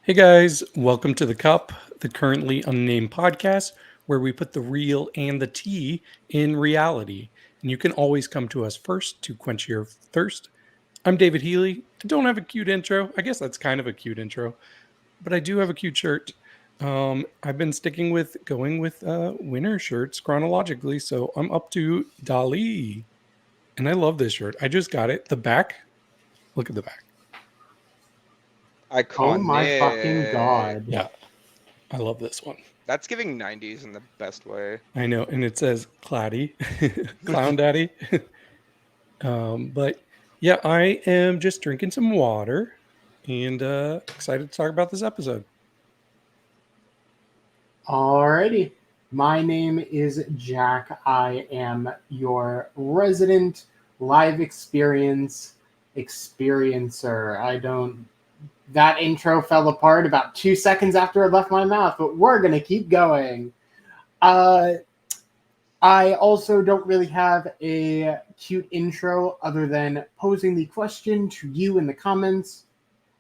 Hey guys, welcome to The Cup, the Currently Unnamed Podcast, where we put the real and the tea in reality. And you can always come to us first to quench your thirst. I'm David Healy. I don't have a cute intro. I guess that's kind of a cute intro, but I do have a cute shirt. I've been sticking with going with winter shirts chronologically, so I'm up to Dali. And I love this shirt. I just got it. The back, look at the back. Oh my fucking Iconic. god. Yeah, I love this one. That's giving 90s in the best way. I know, and it says Claddy, Clown Daddy. But yeah, I am just drinking some water and excited to talk about this episode. Alrighty. My name is Jack. I am your resident live experience experiencer. That intro fell apart about 2 seconds after it left my mouth, but we're going to keep going. I also don't really have a cute intro other than posing the question to you in the comments.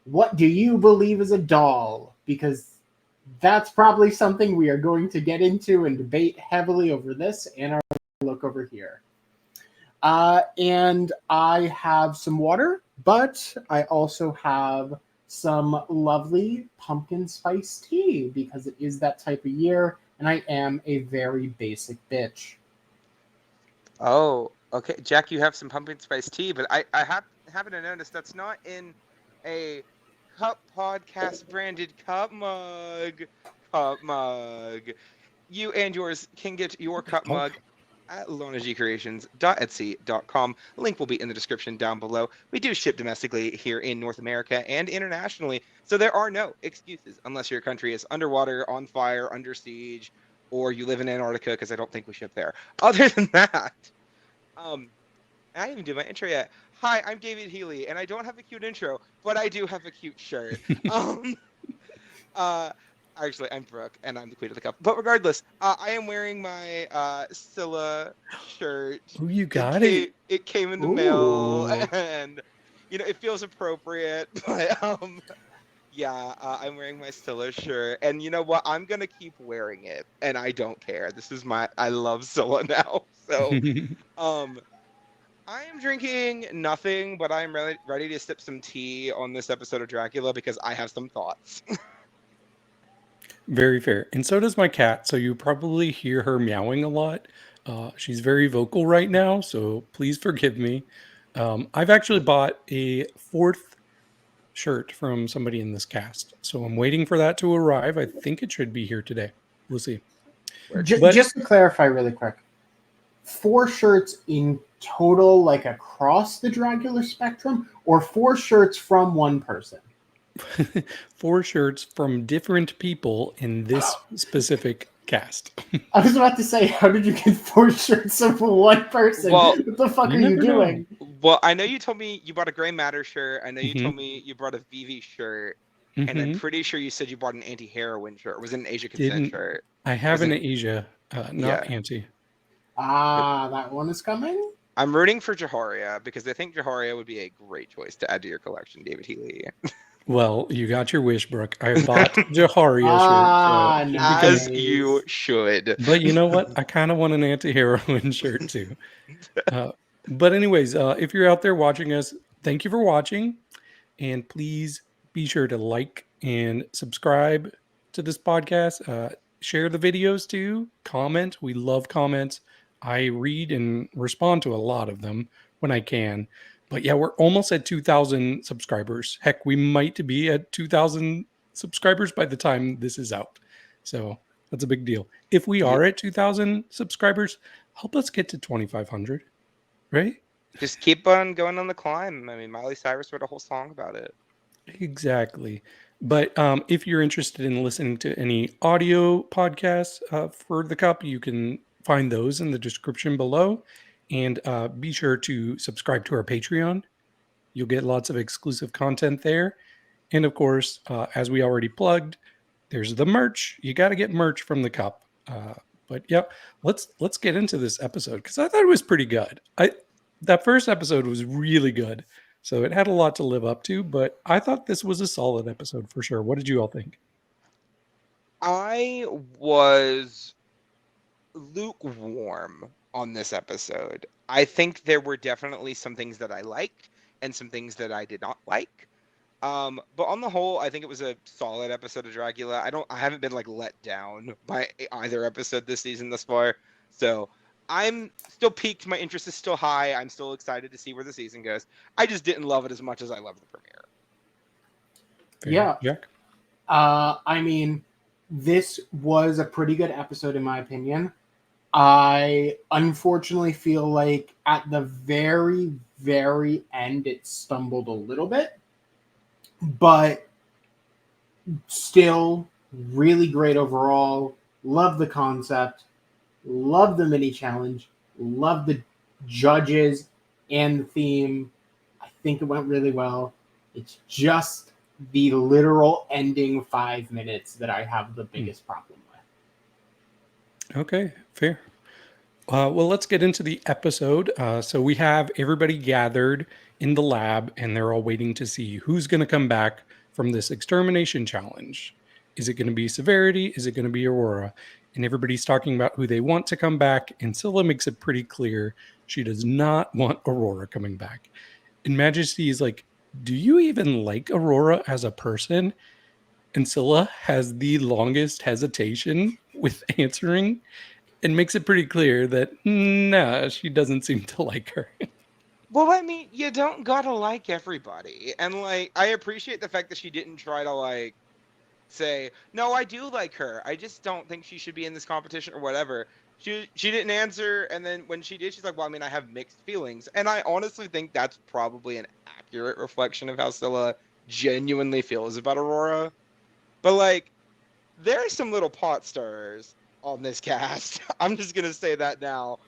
What do you believe is a doll? Because that's probably something we are going to get into and debate heavily over this and our look over here. And I have some water, but I also have some lovely pumpkin spice tea because it is that type of year and I am a very basic bitch. Oh, okay. Jack, you have some pumpkin spice tea, but I happen to notice that's not in a Cup Podcast branded cup mug. Cup mug. You and yours can get your cup mug at lonagcreations.etsy.com. Link will be in the description down below. We do ship domestically here in North America and internationally, so there are no excuses unless your country is underwater, on fire, under siege, or you live in Antarctica, because I don't think we ship there. Other than that, I didn't even do my intro yet. Hi, I'm David Healy, and I don't have a cute intro, but I do have a cute shirt. Actually, I'm Brooke, and I'm the queen of the cup. But regardless, I am wearing my Scylla shirt. Oh, you got it. It came in the Ooh. mail, and it feels appropriate. But yeah, I'm wearing my Scylla shirt, and you know what? I'm gonna keep wearing it, and I don't care. I love Scylla now. So, I am drinking nothing, but I'm ready to sip some tea on this episode of Dracula because I have some thoughts. Very fair. And so does my cat. So you probably hear her meowing a lot. She's very vocal right now, so please forgive me. I've actually bought a fourth shirt from somebody in this cast. So I'm waiting for that to arrive. I think it should be here today. We'll see. But- Just to clarify really quick, 4 shirts in total, like across the Dragula spectrum, or 4 shirts from one person? 4 shirts from different people in this specific cast. I was about to say, how did you get 4 shirts of one person? Well, what the fuck you are you never know. doing? Well, I know you told me you bought a Gray Matter shirt. I know you Mhm. told me you brought a VV shirt. And I'm Mhm. pretty sure you said you bought an anti-heroin shirt. Or was it an Asia Consent Didn't- shirt? I have Was an it- Asia, not Yeah. anti. That one is coming? I'm rooting for Jaharia because I think Jaharia would be a great choice to add to your collection, David Healy. Well, you got your wish, Brooke. I bought Jaharia Ah, shirt. So nice. because- As you should. but you know what? I kind of want an anti-heroin shirt too. But anyways, if you're out there watching us, thank you for watching. And please be sure to like and subscribe to this podcast. Share the videos too. Comment. We love comments. I read and respond to a lot of them when I can. But yeah, we're almost at 2,000 subscribers. Heck, we might be at 2,000 subscribers by the time this is out. So that's a big deal. If we are at 2,000 subscribers, help us get to 2,500, right? Just keep on going on the climb. I mean, Miley Cyrus wrote a whole song about it. Exactly. But if you're interested in listening to any audio podcasts for the cup, you can find those in the description below. And be sure to subscribe to our Patreon. You'll get lots of exclusive content there. And of course, as we already plugged, there's the merch. You got to get merch from the cup. But yeah, let's get into this episode because I thought it was pretty good. That first episode was really good. So it had a lot to live up to, but I thought this was a solid episode for sure. What did you all think? I was lukewarm on this episode. I think there were definitely some things that I liked and some things that I did not like. But on the whole, I think it was a solid episode of Dragula. I haven't been like let down by either episode this season thus far. So I'm still piqued. My interest is still high. I'm still excited to see where the season goes. I just didn't love it as much as I loved the premiere. Fair. Yeah. Jack? I mean, this was a pretty good episode in my opinion. I unfortunately feel like at the very, very end it stumbled a little bit, but still really great overall. Love the concept, love the mini challenge, love the judges and the theme. I think it went really well. It's just the literal ending 5 minutes that I have the biggest problem with. Okay, fair. Well, let's get into the episode. So we have everybody gathered in the lab, and they're all waiting to see who's going to come back from this extermination challenge. Is it going to be Severity? Is it going to be Aurora? And everybody's talking about who they want to come back, and Scylla makes it pretty clear she does not want Aurora coming back. And Majesty is like, do you even like Aurora as a person? And Scylla has the longest hesitation with answering and makes it pretty clear that nah, she doesn't seem to like her. Well, I mean, you don't gotta like everybody. And like, I appreciate the fact that she didn't try to like say, no, I do like her. I just don't think she should be in this competition or whatever. She didn't answer, and then when she did, she's like, well, I mean, I have mixed feelings. And I honestly think that's probably an accurate reflection of how Scylla genuinely feels about Aurora. But like, there are some little pot stirrers on this cast. I'm just gonna say that now.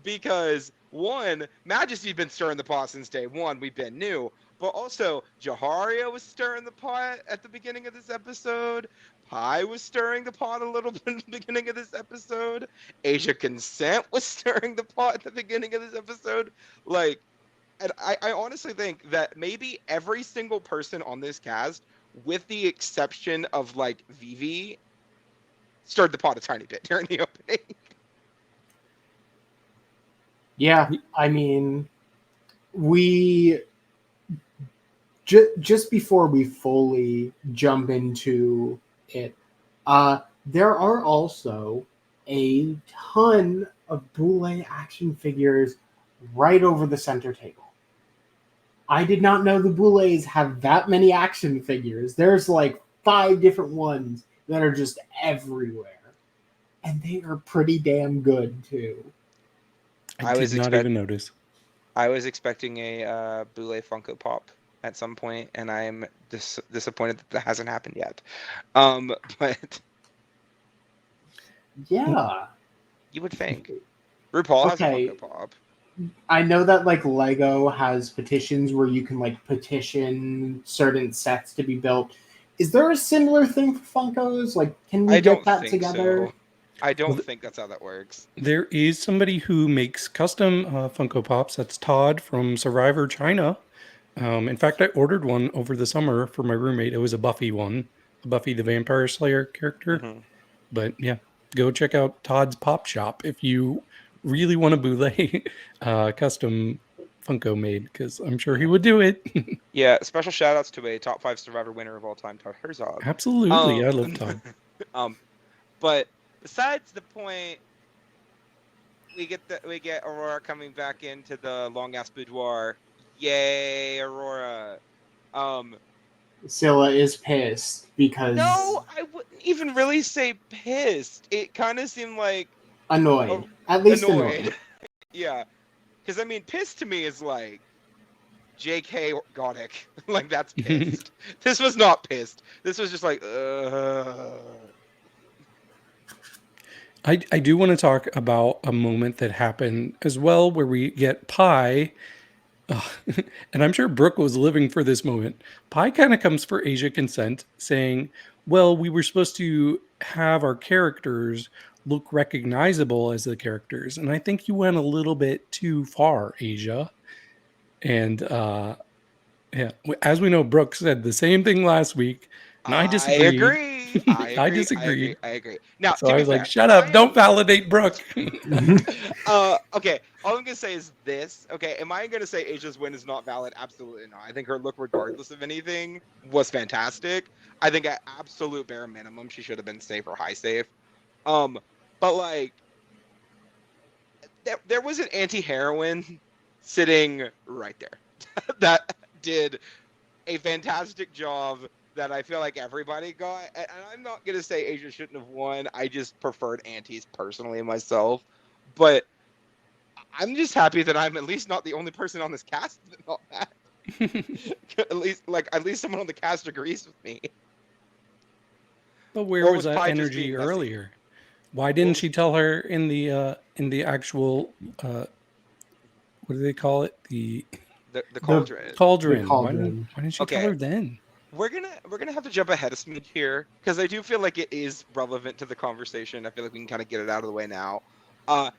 Because one, Majesty's been stirring the pot since day one. We've been new. But also, Jaharia was stirring the pot at the beginning of this episode. Pi was stirring the pot a little bit at the beginning of this episode. Asia Consent was stirring the pot at the beginning of this episode. Like, and I honestly think that maybe every single person on this cast, with the exception of like Vivi, stirred the pot a tiny bit during the opening. Yeah, I mean, we just before we fully jump into it, there are also a ton of Boulet action figures right over the center table. I did not know the Boulets have that many action figures. There's like 5 different ones that are just everywhere. And they are pretty damn good too. I did not even notice. I was expecting a Boulet Funko Pop at some point, and I'm disappointed that hasn't happened yet. But yeah, you would think RuPaul has a Funko Pop. I know that like Lego has petitions where you can like petition certain sets to be built. Is there a similar thing for Funkos? Like, can we get that together? So. I don't think that's how that works. There is somebody who makes custom Funko Pops. That's Todd from Survivor China. In fact, I ordered one over the summer for my roommate. It was a Buffy one, a Buffy the Vampire Slayer character. Mm-hmm. But yeah, go check out Todd's Pop Shop if you really want a Boulet custom Funko made, because I'm sure he would do it. Yeah, special shout outs to a top 5 Survivor winner of all time, Todd Herzog. Absolutely, I love Todd. But besides the point, we get Aurora coming back into the long ass boudoir. Yay, Aurora! Scylla is pissed because no, I wouldn't even really say pissed. It kind of seemed like annoyed. At least annoyed. Yeah, because I mean, pissed to me is like J.K. Gothic. Like that's pissed. This was not pissed. This was just like. I do want to talk about a moment that happened as well where we get Pi, and I'm sure Brooke was living for this moment. Pi kind of comes for Asia Consent, saying, well, we were supposed to have our characters look recognizable as the characters, and I think you went a little bit too far, Asia. And Yeah. As we know, Brooke said the same thing last week, and I I disagreed. agree. I I agree. I agree. disagreed. I agree. Now, So to I be was like, fair, shut I up. Don't am. validate Brooke. Okay, all I'm gonna say is this. Okay, am I gonna say Asia's win is not valid? Absolutely not. I think her look, regardless of anything, was fantastic. I think at absolute bare minimum, she should have been safe or high safe. Um, but like, there was an anti-heroine sitting right there that did a fantastic job that I feel like everybody got. And I'm not gonna say Asia shouldn't have won. I just preferred antis personally myself, but I'm just happy that I'm at least not the only person on this cast that thought that. At least someone on the cast agrees with me. But where Or was was that Pi just energy being messy? earlier? Why What didn't was she tell her in the actual what do they call it? the the cauldron? the Cauldron. cauldron. Why didn't she tell Okay, her then? we're gonna have to jump ahead a smidge here because I do feel like it is relevant to the conversation. I feel like we can kind of get it out of the way now. Uh,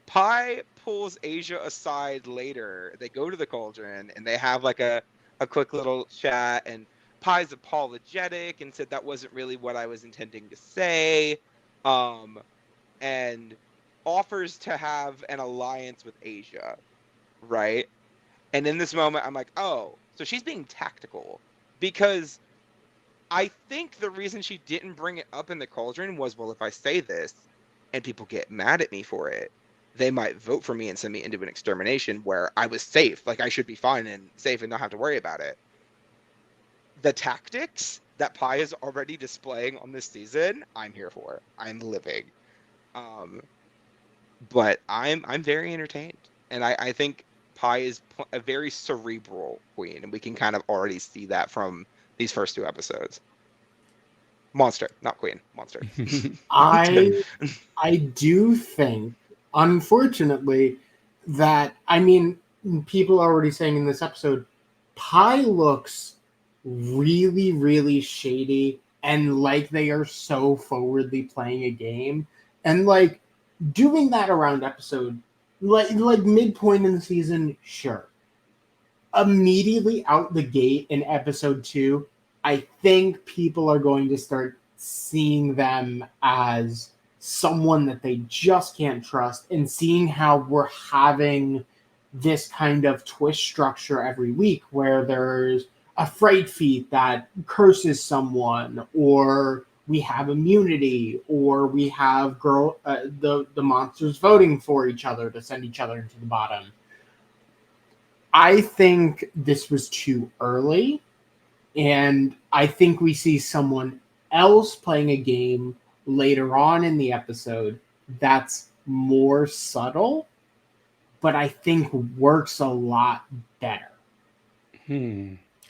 Pi pulls Asia aside later. They go to the cauldron and they have like a quick little chat. And Pi's apologetic and said that wasn't really what I was intending to say. Um, and offers to have an alliance with Asia, right? And in this moment, I'm like, oh, so she's being tactical because I think the reason she didn't bring it up in the cauldron was, well, if I say this and people get mad at me for it, they might vote for me and send me into an extermination where I was safe. Like I should be fine and safe and not have to worry about it. The tactics that Pi is already displaying on this season, I'm here for. I'm living. Um, but I'm very entertained. And I think Pi is a very cerebral queen, and we can kind of already see that from these first two episodes. Monster, not queen. Monster. I I do think, unfortunately, that I mean, people are already saying in this episode, Pi looks really, really shady and like they are so forwardly playing a game. And like doing that around episode like midpoint in the season, sure. Immediately out the gate in episode 2, I think people are going to start seeing them as someone that they just can't trust, and seeing how we're having this kind of twist structure every week where there's a fright feat that curses someone, or we have immunity, or we have the monsters voting for each other to send each other into the bottom. I think this was too early, and I think we see someone else playing a game later on in the episode that's more subtle, but I think works a lot better.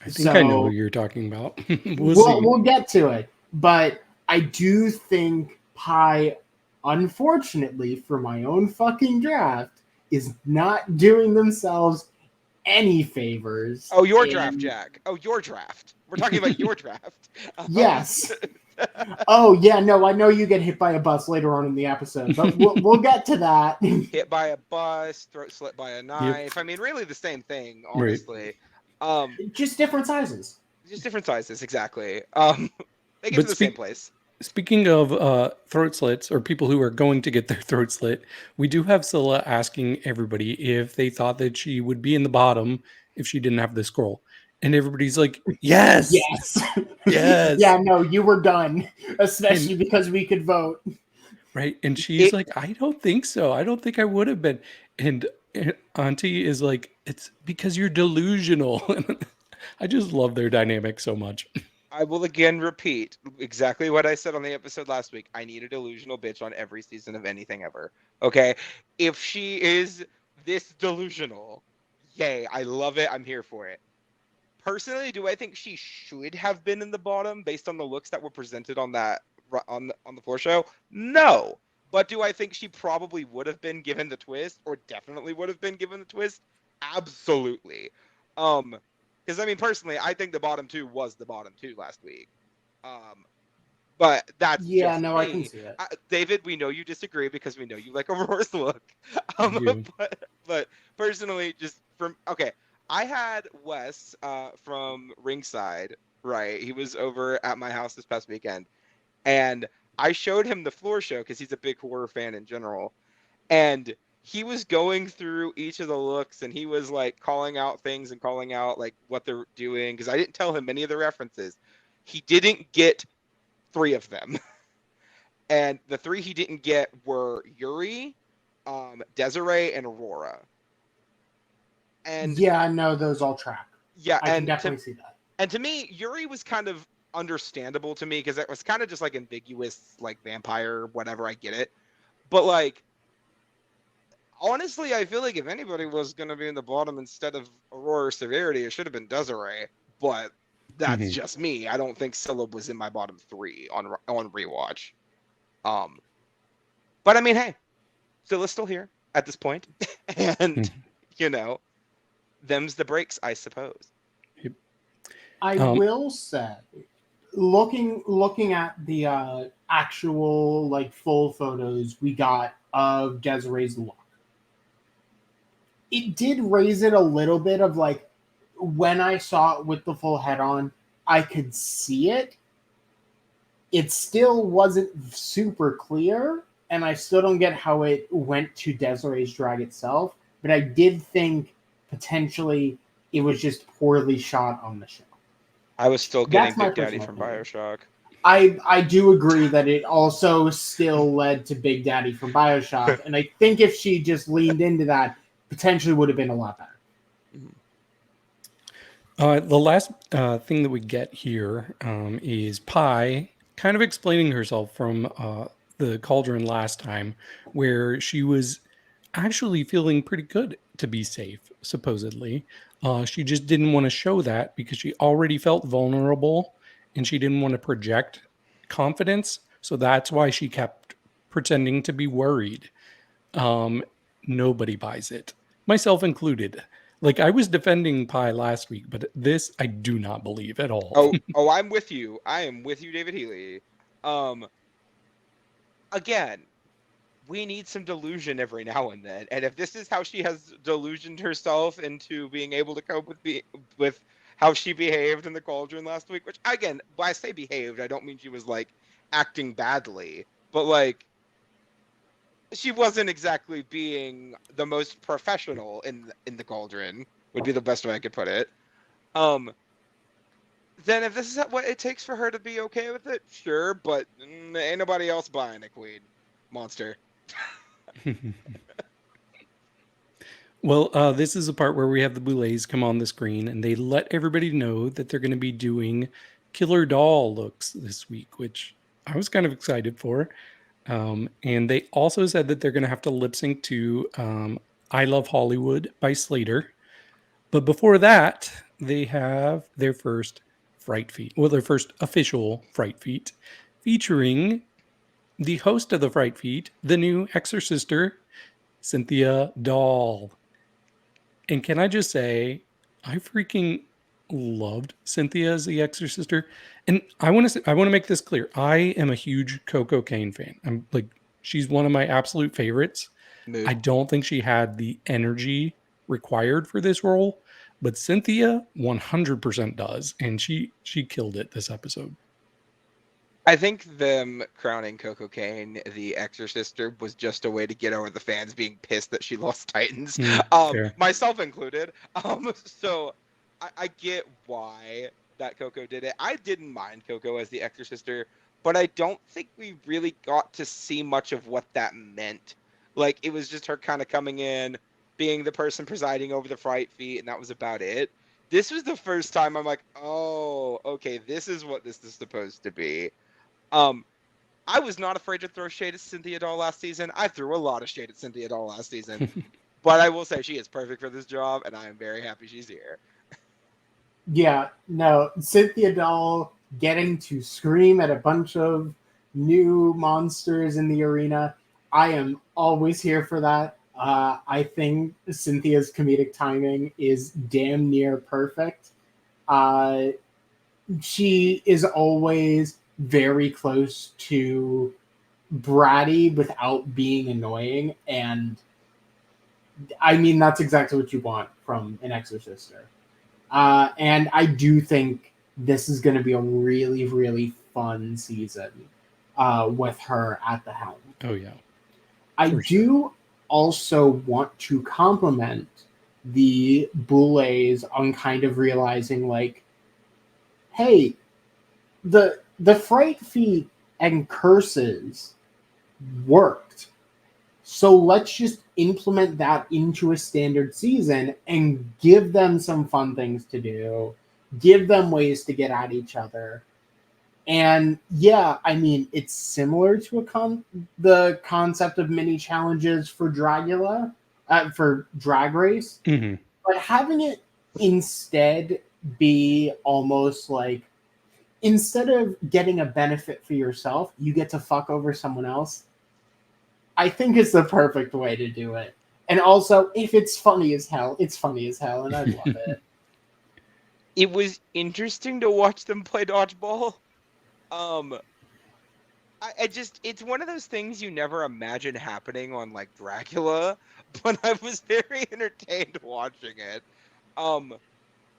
I think I know who So you're talking about. We'll see. we'll get to it, but I do think Pi, unfortunately for my own fucking draft, is not doing themselves any favors. Oh, your draft, And Jack. Oh, your draft. We're talking about your draft. yes. Oh yeah, no, I know you get hit by a bus later on in the episode, but we'll get to that. Hit by a bus, throat slit by a knife. Yep. I mean, really the same thing, Right. honestly. Just different sizes. Just different sizes, exactly. They get to But the same place. speaking of throat slits or people who are going to get their throat slit, we do have Scylla asking everybody if they thought that she would be in the bottom if she didn't have the scroll. And everybody's like, yes, Yes. yes. Yeah, no, you were done, especially And because we could vote. right. And she's It, like, I don't think so. I don't think I would have been. And Auntie is like, it's because you're delusional. I just love their dynamic so much. I will again repeat exactly what I said on the episode last week. I need a delusional bitch on every season of anything ever. Okay? If she is this delusional, yay, I love it. I'm here for it. Personally, do I think she should have been in the bottom based on the looks that were presented on that on the floor show? No. But do I think she probably would have been given the twist, or definitely would have been given the twist? Absolutely. Because I mean, personally, I think the bottom two was the bottom two last week. Um, but that's Yeah, just no, I can me. see it. David, we know you disagree because we know you like Aurora's look. I do. But personally, just from okay, I had Wes from Ringside, right? He was over at my house this past weekend, and I showed him the floor show because he's a big horror fan in general. And he was going through each of the looks, and he was like calling out things and calling out like what they're doing because I didn't tell him any of the references. He didn't get 3 of them. And the 3 he didn't get were Yuri, Desiree, and Aurora. And Yeah, no, those all track. yeah, I can definitely see that. and to me, Yuri was kind of understandable to me because it was kind of just like ambiguous, like vampire, whatever. I get it, but like honestly, I feel like if anybody was going to be in the bottom instead of Aurora Severity, it should have been Desiree. But that's just me. I don't think Scylla was in my bottom 3 on rewatch. But I mean, hey, Scylla's still here at this point, and you know, them's the breaks, I suppose. I will say, looking at the actual like full photos we got of Desiree's look, it did raise it a little bit of like when I saw it with the full head on, I could see it. It still wasn't super clear, and I still don't get how it went to Desiree's drag itself, but I did think potentially it was just poorly shot on the show. I was still getting That's my Big Daddy personal from opinion. Bioshock. I do agree that it also still led to Big Daddy from Bioshock, and I think if she just leaned into that, potentially would have been a lot better. The last thing that we get here is Pi kind of explaining herself from the cauldron last time, where she was actually feeling pretty good to be safe, supposedly. She just didn't want to show that because she already felt vulnerable and she didn't want to project confidence. So that's why she kept pretending to be worried. Nobody buys it, myself included. Like, I was defending Pi last week, but this I do not believe at all. Oh, I'm with you. I am with you, David Healy. Again, we need some delusion every now and then, and if this is how she has delusioned herself into being able to cope with how she behaved in the cauldron last week, which again, when I say behaved, I don't mean she was like acting badly, but like she wasn't exactly being the most professional in the cauldron, would be the best way I could put it. Then if this is what it takes for her to be okay with it, sure, but ain't nobody else buying it, Queen. Monster. Well, this is the part where we have the Boulets come on the screen and they let everybody know that they're going to be doing killer doll looks this week, which I was kind of excited for. And they also said that they're going to have to lip sync to I Love Hollywood by Slater. But before that, they have their first Fright feat. Well, their first official Fright feat featuring the host of the Fright feat, the new Exorcister, Cynthia Doll. And can I just say, I freaking loved Cynthia as the Exorcister. And I want to make this clear. I am a huge Coco Kane fan. I'm like, she's one of my absolute favorites. Mood. I don't think she had the energy required for this role, but Cynthia 100% does, and she killed it this episode. I think them crowning Coco Kane the Exorcister was just a way to get over the fans being pissed that she lost Titans, myself included. So I get why that Coco did it. I didn't mind Coco as the Exorcister, but I don't think we really got to see much of what that meant. Like, it was just her kind of coming in, being the person presiding over the Fright feat, and that was about it. This was the first time I'm like, oh, okay, this is what this is supposed to be. I was not afraid to throw shade at Cynthia Doll last season. I threw a lot of shade at Cynthia Doll last season. But I will say she is perfect for this job, and I am very happy she's here. Yeah, no, Cynthia Doll getting to scream at a bunch of new monsters in the arena. I am always here for that. I think Cynthia's comedic timing is damn near perfect. She is always very close to bratty without being annoying, and I mean, that's exactly what you want from an exorcister. And I do think this is going to be a really, really fun season with her at the helm. Oh yeah. I For do also want to compliment the Boulets on kind of realizing, like, hey, the Fright feat and curses worked. So let's just implement that into a standard season and give them some fun things to do, give them ways to get at each other. And yeah, I mean, it's similar to the concept of mini challenges for Dragula, for Drag Race, Mhm. but having it instead be almost like, instead of getting a benefit for yourself, you get to fuck over someone else. I think it's the perfect way to do it. And also, if it's funny as hell, it's funny as hell, and I love it. It was interesting to watch them play dodgeball. I just, it's one of those things you never imagine happening on like Dracula, but I was very entertained watching it.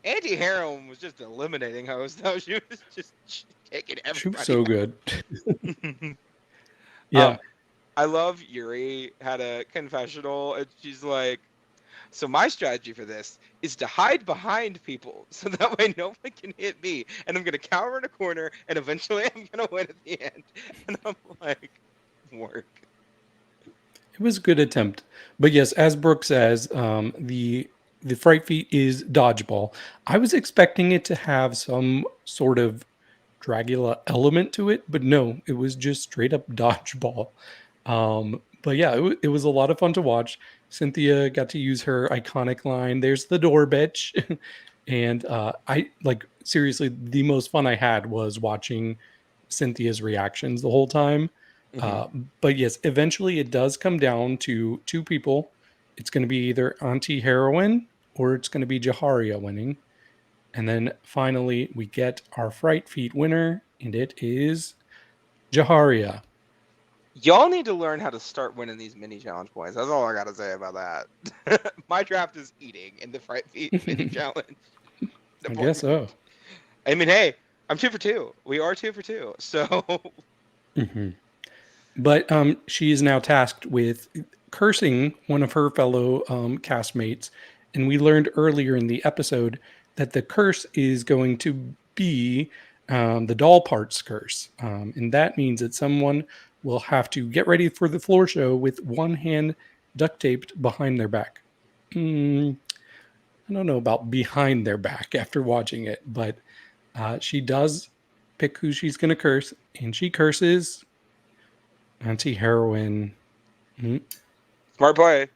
Andy Harrow was just eliminating host, though. She was just taking She was everybody so out. good. Yeah. I love Yuri had a confessional, and she's like, so my strategy for this is to hide behind people so that way no one can hit me, and I'm gonna cower in a corner, and eventually I'm gonna win at the end. And I'm like, work. It was a good attempt. But yes, as Brooke says, the fright feat is dodgeball. I was expecting it to have some sort of Dragula element to it, but no, it was just straight up dodgeball. But yeah, it was a lot of fun to watch. Cynthia got to use her iconic line, "There's the door, bitch." And I like seriously, the most fun I had was watching Cynthia's reactions the whole time. Mhm. Uh, but yes, eventually it does come down to two people. It's going to be either Auntie Heroine or it's going to be Jaharia winning. And then finally, we get our Fright Feet winner, and it is Jaharia. Y'all need to learn how to start winning these mini challenge points. That's all I gotta say about that. My draft is eating in the Fright Feet mini I challenge guess department. so. I mean, hey, I'm 2 for 2. We are 2 for 2. So Hmm. But she is now tasked with cursing one of her fellow castmates. And we learned earlier in the episode that the curse is going to be the doll parts curse. And that means that someone will have to get ready for the floor show with one hand duct taped behind their back. Mm, I don't know about behind their back after watching it, but she does pick who she's going to curse, and she curses Anti Heroine. Mm, smart play.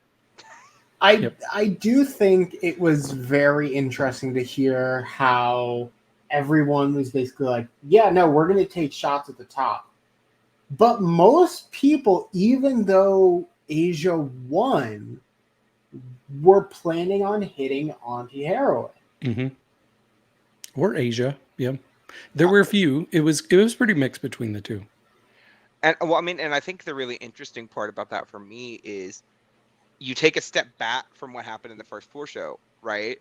yep. I do think it was very interesting to hear how everyone was basically like, yeah, no, we're going to take shots at the top. But most people, even though Asia won, were planning on hitting Auntie Heroine. Hmm. Or Asia. Yeah. There were a few. It was pretty mixed between the two. And well, I mean, and I think the really interesting part about that for me is you take a step back from what happened in the first floor show, right?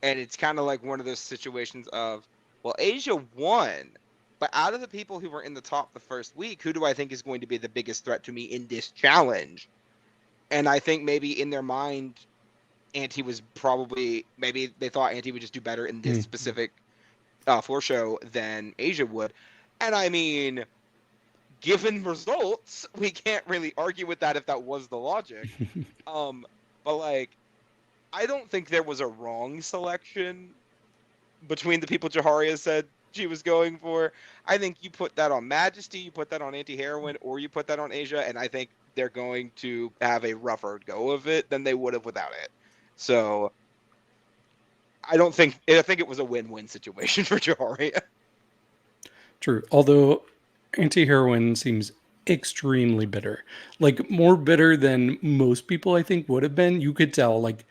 And it's kind of like one of those situations of, well, Asia won, but out of the people who were in the top the first week, who do I think is going to be the biggest threat to me in this challenge? And I think maybe in their mind, Auntie was probably, maybe they thought Auntie would just do better in this Mm. specific floor show than Asia would. And I mean, given results, we can't really argue with that if that was the logic. But like, I don't think there was a wrong selection between the people Jaharia said she was going for. I think you put that on Majesty, you put that on Anti-Heroine, or you put that on Asia, and I think they're going to have a rougher go of it than they would have without it. So I think it was a win-win situation for Jaharia. True. Although Anti Heroine seems extremely bitter. Like more bitter than most people I think would have been. You could tell like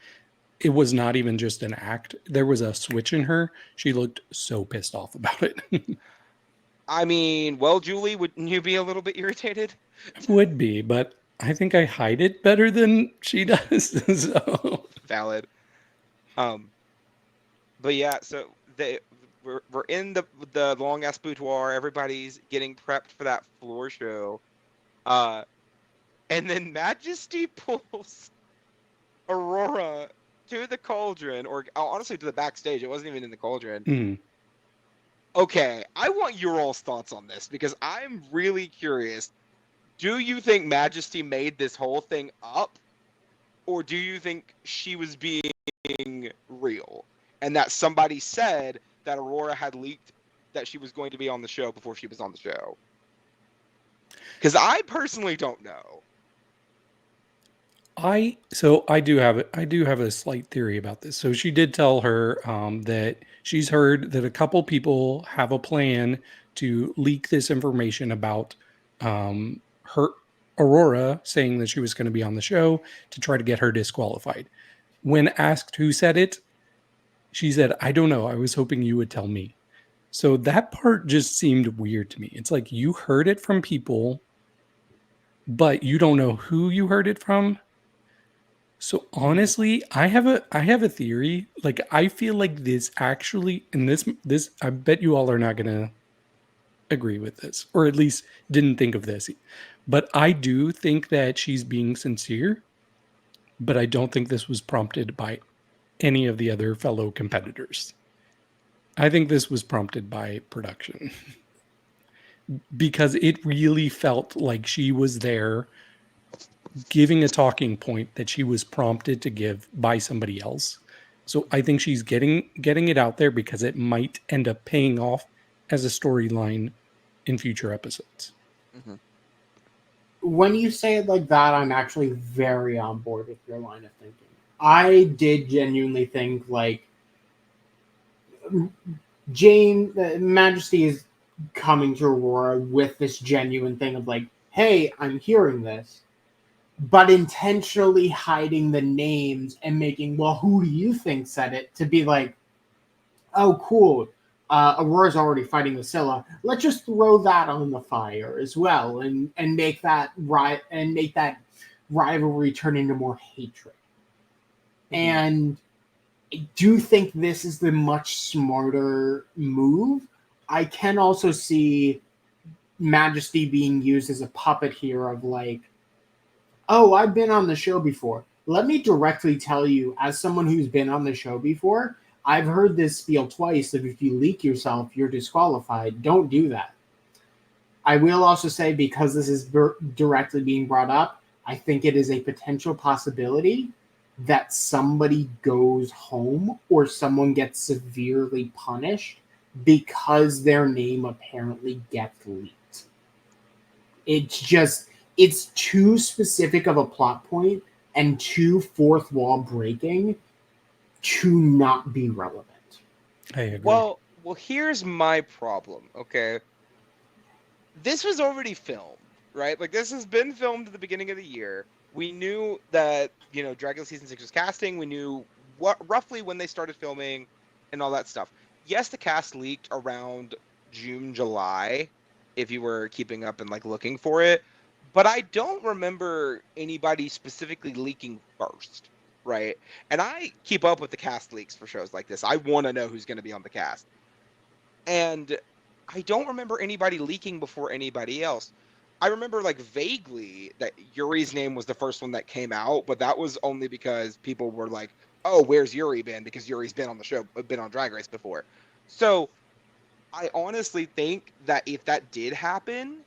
it was not even just an act. There was a switch in her. She looked so pissed off about it. I mean, well, Julie, wouldn't you be a little bit irritated? Would be, but I think I hide it better than she does. So Valid. But yeah, so we're in the long ass boudoir. Everybody's getting prepped for that floor show. And then Majesty pulls Aurora to the cauldron, or honestly to the backstage. It wasn't even in the cauldron. mm, Okay, I want your all's thoughts on this because I'm really curious. Do you think Majesty made this whole thing up, or do you think she was being real and that somebody said that Aurora had leaked that she was going to be on the show before she was on the show? Because I personally don't know. I do have a slight theory about this. So she did tell her that she's heard that a couple people have a plan to leak this information about her Aurora saying that she was going to be on the show to try to get her disqualified. When asked who said it, she said, "I don't know. I was hoping you would tell me." So that part just seemed weird to me. It's like you heard it from people, but you don't know who you heard it from. So honestly, I have a theory. Like I feel like this actually, and this I bet you all are not gonna agree with this, or at least didn't think of this. But I do think that she's being sincere, but I don't think this was prompted by any of the other fellow competitors. I think this was prompted by production because it really felt like she was there giving a talking point that she was prompted to give by somebody else. So I think she's getting it out there because it might end up paying off as a storyline in future episodes. Mm-hmm. When you say it like that, I'm actually very on board with your line of thinking. I did genuinely think like Majesty is coming to Aurora with this genuine thing of like, hey, I'm hearing this, but intentionally hiding the names and making, well, who do you think said it, to be like, oh, cool. Aurora's already fighting with Scylla. Let's just throw that on the fire as well, and make that rivalry turn into more hatred. Mm-hmm. And I do think this is the much smarter move. I can also see Majesty being used as a puppet here of like, oh, I've been on the show before. Let me directly tell you, as someone who's been on the show before, I've heard this spiel twice that if you leak yourself, you're disqualified. Don't do that. I will also say, because this is directly being brought up, I think it is a potential possibility that somebody goes home or someone gets severely punished because their name apparently gets leaked. It's too specific of a plot point and too fourth wall breaking to not be relevant. I agree. Well, here's my problem. Okay, this was already filmed, right? Like this has been filmed at the beginning of the year. We knew that Dragula season 6 was casting. We knew roughly when they started filming and all that stuff. Yes, the cast leaked around June, July, if you were keeping up and like looking for it. But I don't remember anybody specifically leaking first, right? And I keep up with the cast leaks for shows like this. I want to know who's going to be on the cast. And I don't remember anybody leaking before anybody else. I remember like vaguely that Yuri's name was the first one that came out, but that was only because people were like, "Oh, where's Yuri been?" Because Yuri's been on the show, been on Drag Race before. So I honestly think that if that did happen,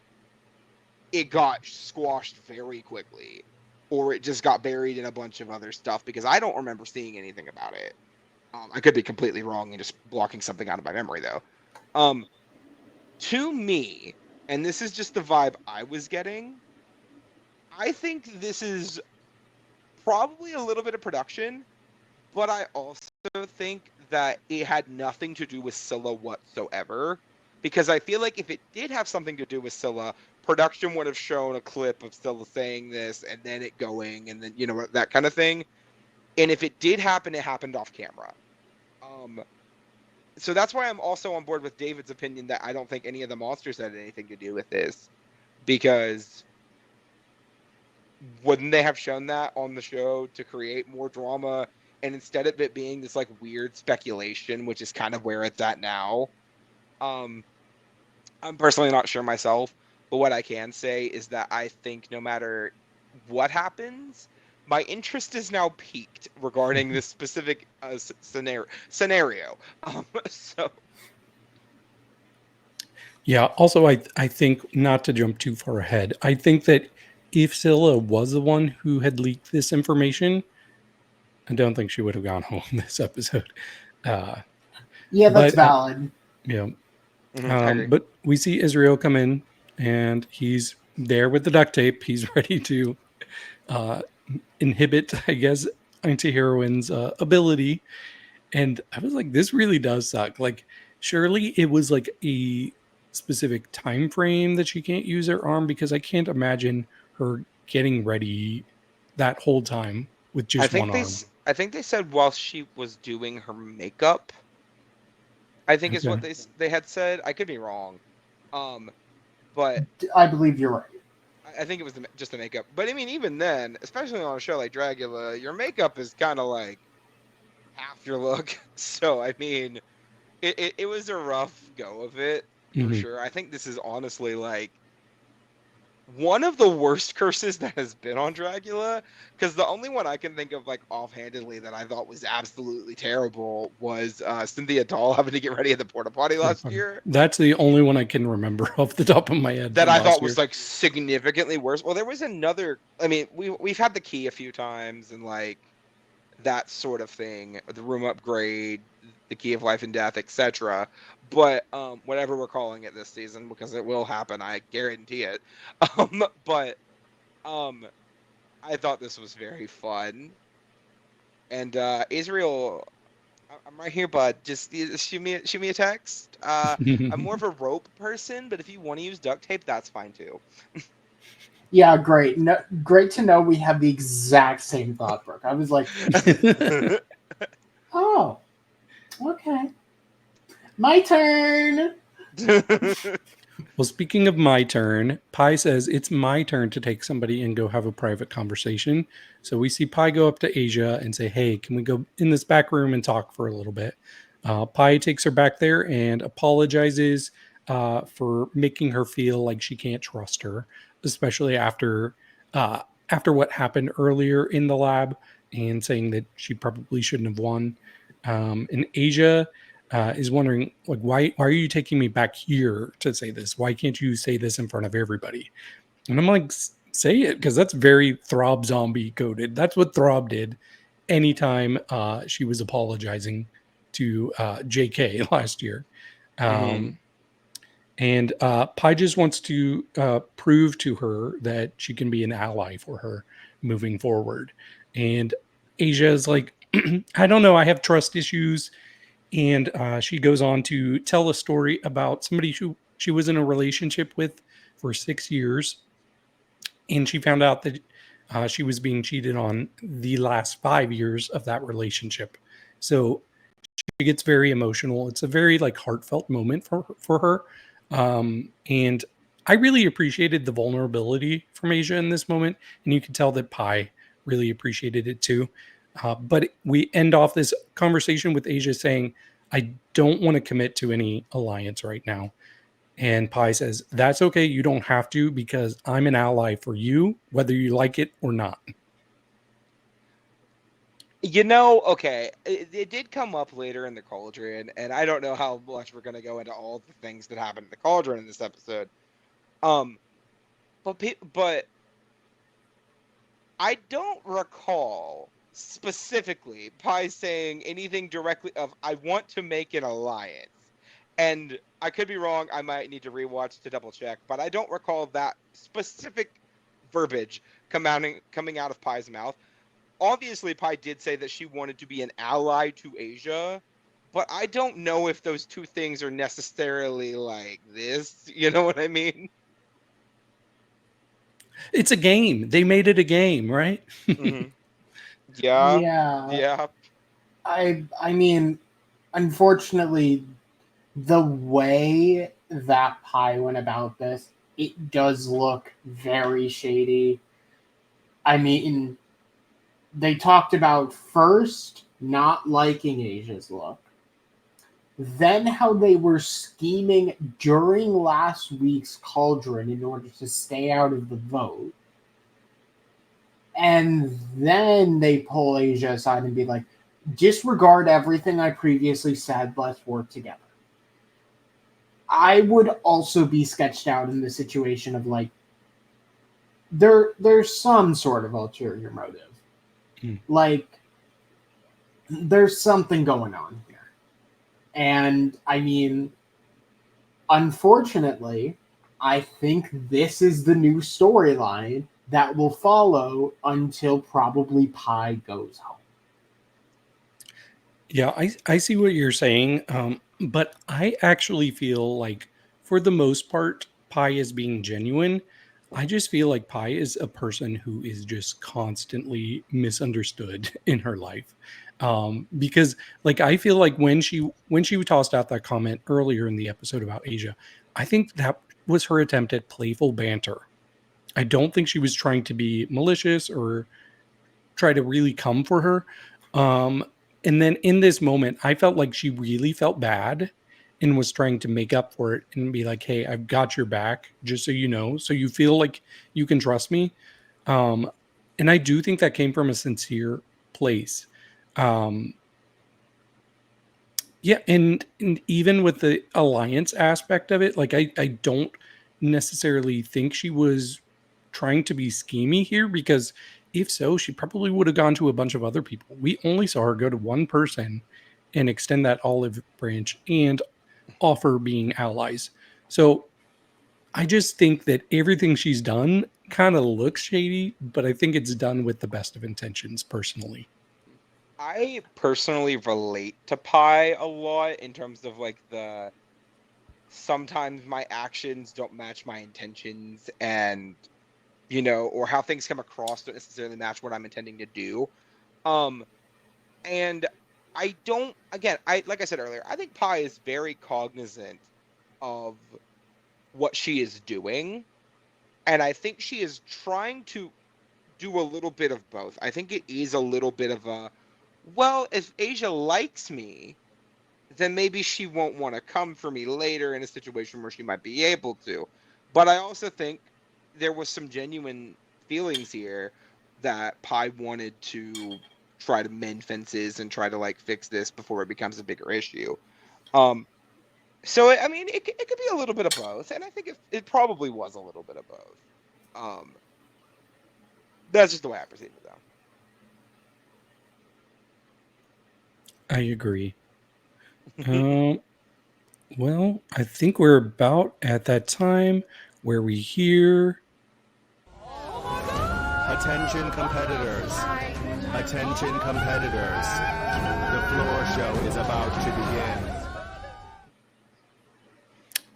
it got squashed very quickly, or it just got buried in a bunch of other stuff because I don't remember seeing anything about it. I could be completely wrong and just blocking something out of my memory though. To me, and this is just the vibe I was getting, I think this is probably a little bit of production, but I also think that it had nothing to do with Scylla whatsoever. Because I feel like if it did have something to do with Scylla, production would have shown a clip of Scylla saying this and then it going and then, that kind of thing. And if it did happen, it happened off camera. So that's why I'm also on board with David's opinion that I don't think any of the monsters had anything to do with this. Because wouldn't they have shown that on the show to create more drama? And instead of it being this like weird speculation, which is kind of where it's at now, um, I'm personally not sure myself. But what I can say is that I think no matter what happens, my interest is now peaked regarding this specific scenario. So Yeah. Also, I think, not to jump too far ahead, I think that if Scylla was the one who had leaked this information, I don't think she would have gone home this episode. Yeah, that's But valid. yeah. I agree. But we see Israel come in, and he's there with the duct tape. He's ready to uh, inhibit, I guess, anti-heroine's ability. And I was like, this really does suck. Like, surely it was like a specific time frame that she can't use her arm, because I can't imagine her getting ready that whole time with I just one think arm. I think they said while she was doing her makeup. I think is what Okay. they had said. I could be wrong, but I believe you're right. I think it was just the makeup. But I mean, even then, especially on a show like Dragula, your makeup is kind of like half your look. So I mean, it was a rough go of it for Mhm. sure. I think this is honestly like one of the worst curses that has been on Dragula, because the only one I can think of like offhandedly that I thought was absolutely terrible was Cynthia Dahl having to get ready at the porta potty last year. That's the only one I can remember off the top of my head That from I thought last was year. like significantly worse. Well, there was another. I mean, we've had the key a few times and like that sort of thing, the room upgrade, the key of life and death, etc. But whatever we're calling it this season, because it will happen, I guarantee it. But I thought this was very fun. And Israel, I'm right here, bud. Just shoot me a text. I'm more of a rope person, but if you want to use duct tape, that's fine too. Yeah, great. No, great to know we have the exact same thought, Brooke. I was like, oh, okay. My turn. Well, speaking of my turn, Pi says it's my turn to take somebody and go have a private conversation. So we see Pi go up to Asia and say, "Hey, can we go in this back room and talk for a little bit?" Pi takes her back there and apologizes for making her feel like she can't trust her, especially after what happened earlier in the lab, and saying that she probably shouldn't have won. And Asia is wondering, like, why are you taking me back here to say this? Why can't you say this in front of everybody? And I'm like, say it, because that's very Throb zombie coded. That's what Throb did anytime she was apologizing to JK last year. Mhm. And Pi just wants to prove to her that she can be an ally for her moving forward. And Asia is like, I don't know, I have trust issues. And she goes on to tell a story about somebody who she was in a relationship with for 6 years. And she found out that she was being cheated on the last 5 years of that relationship. So she gets very emotional. It's a very like heartfelt moment for her. And I really appreciated the vulnerability from Asia in this moment. And you can tell that Pi really appreciated it too. But we end off this conversation with Asia saying, I don't want to commit to any alliance right now. And Pi says, that's okay. You don't have to, because I'm an ally for you, whether you like it or not. You know, okay, it did come up later in the Cauldron, and I don't know how much we're gonna go into all the things that happened in the Cauldron in this episode. Um, but I don't recall specifically Pi saying anything directly of "I want to make an alliance," and I could be wrong. I might need to rewatch to double check, but I don't recall that specific verbiage coming out of Pi's mouth. Obviously, Pi did say that she wanted to be an ally to Asia, but I don't know if those two things are necessarily like this. You know what I mean? It's a game. They made it a game, right? Mm-hmm. Yeah. Yeah, Yeah. I mean, unfortunately, the way that Pi went about this, it does look very shady. I mean, they talked about first not liking Asia's look, then how they were scheming during last week's Cauldron in order to stay out of the vote. And then they pull Asia aside and be like, disregard everything I previously said, let's work together. I would also be sketched out in the situation of like, there's some sort of ulterior motive. Like, there's something going on here. And I mean, unfortunately, I think this is the new storyline that will follow until probably Pi goes home. Yeah, I see what you're saying. But I actually feel like, for the most part, Pi is being genuine. I just feel like Pi is a person who is just constantly misunderstood in her life. Because like I feel like when she tossed out that comment earlier in the episode about Asia, I think that was her attempt at playful banter. I don't think she was trying to be malicious or try to really come for her. Um, and then in this moment, I felt like she really felt bad and was trying to make up for it and be like, "Hey, I've got your back, just so you know, so you feel like you can trust me." Um, and I do think that came from a sincere place. Um, yeah, and even with the alliance aspect of it, like I don't necessarily think she was trying to be schemy here, because if so, she probably would have gone to a bunch of other people. We only saw her go to one person and extend that olive branch and offer being allies. So I just think that everything she's done kind of looks shady, but I think it's done with the best of intentions personally. I personally relate to Pi a lot in terms of like the sometimes my actions don't match my intentions, and or how things come across don't necessarily match what I'm intending to do. Um and I don't, again, I like I said earlier, I think Pi is very cognizant of what she is doing, and I think she is trying to do a little bit of both. I think it is a little bit of a, well, if Asia likes me, then maybe she won't want to come for me later in a situation where she might be able to. But I also think there was some genuine feelings here that Pi wanted to try to mend fences and try to like fix this before it becomes a bigger issue. Um, so I mean, it could be a little bit of both, and I think it probably was a little bit of both. Um, that's just the way I perceive it, though. I agree. Um, well, I think we're about at that time where we hear. Attention competitors. Attention competitors. The floor show is about to begin.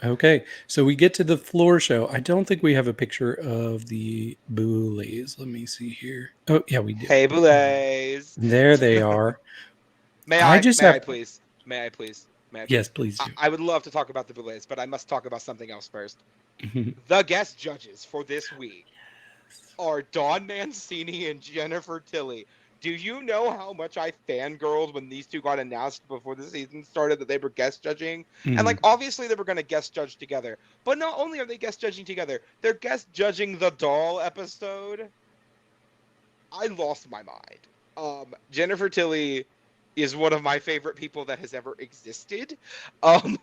Okay, so we get to the floor show. I don't think we have a picture of the Boulets. Let me see here. Oh, yeah, we do. Hey, Boulets. There they are. May I I? just May I have. please? May I please? May I Yes, please? please do. I would love to talk about the Boulets, but I must talk about something else first. The guest judges for this week are Dawn Mancini and Jennifer Tilly. Do you know how much I fangirled when these two got announced before the season started that they were guest judging? And like, obviously they were going to guest judge together, but not only are they guest judging together, they're guest judging the doll episode. I lost my mind. Jennifer Tilly is one of my favorite people that has ever existed. And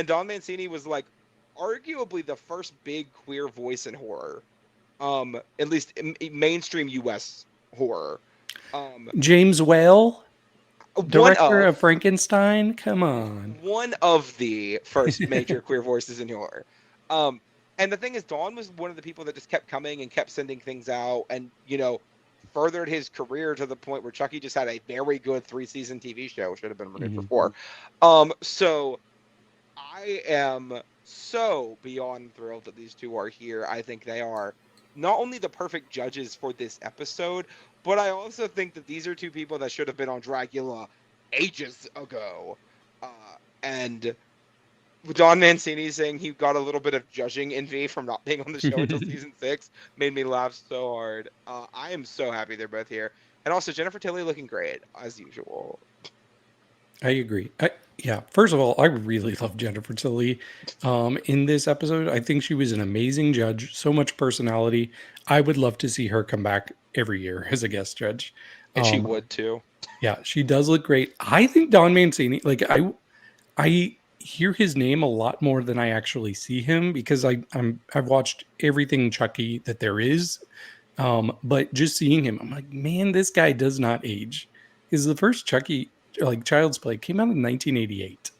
Dawn Mancini was like arguably the first big queer voice in horror. At least in mainstream US horror. James Whale, One director of of Frankenstein. Come on. one of the first major queer voices in horror. And the thing is, Dawn was one of the people that just kept coming and kept sending things out, and furthered his career to the point where Chucky just had a very good 3-season TV show. Should have been renewed for 4. So I am so beyond thrilled that these two are here. I think they are not only the perfect judges for this episode, but I also think that these are two people that should have been on Dragula ages ago. And Don Mancini saying he got a little bit of judging envy from not being on the show until season 6 made me laugh so hard. I am so happy they're both here. And also Jennifer Tilly looking great, as usual. I agree. Yeah, first of all, I really love Jennifer Tilly in this episode. I think she was an amazing judge, so much personality. I would love to see her come back every year as a guest judge. And she would too. Yeah, she does look great. I think Don Mancini, like I hear his name a lot more than I actually see him because I've watched everything Chucky that there is. But just seeing him, I'm like, man, this guy does not age. Because the first Chucky, like Child's Play, came out in 1988.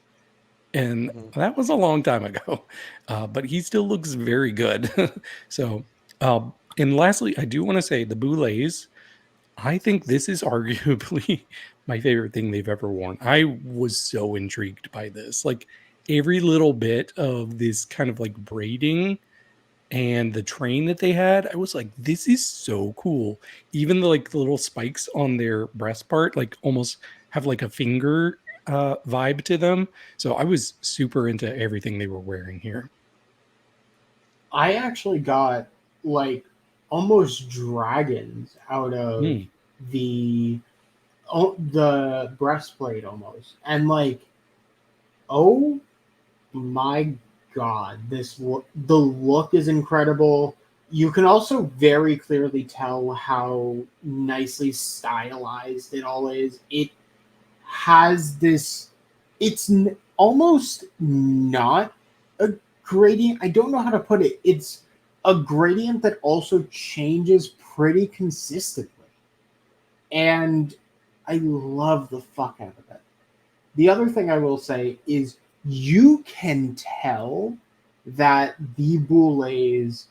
And that was a long time ago. But he still looks very good. So, and lastly, I do want to say the Boulets, I think this is arguably my favorite thing they've ever worn. I was so intrigued by this. Like every little bit of this kind of like braiding and the train that they had, I was like, this is so cool. Even the like the little spikes on their breast part, like almost have like a finger vibe to them. So I was super into everything they were wearing here. I actually got like almost dragons out of the breastplate almost, and like, oh my god, the look is incredible. You can also very clearly tell how nicely stylized it all is. It has this, it's almost not a gradient. I don't know how to put it. It's a gradient that also changes pretty consistently. And I love the fuck out of it. The other thing I will say is you can tell that the Boulets,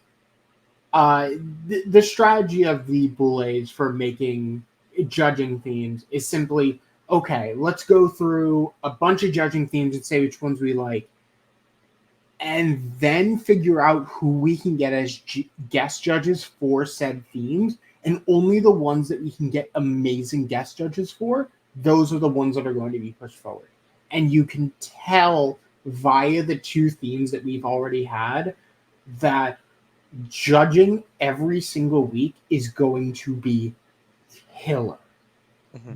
the strategy of the Boulets for making judging themes is simply, okay, let's go through a bunch of judging themes and say which ones we like, and then figure out who we can get as guest judges for said themes, and only the ones that we can get amazing guest judges for, those are the ones that are going to be pushed forward. And you can tell via the two themes that we've already had that judging every single week is going to be killer.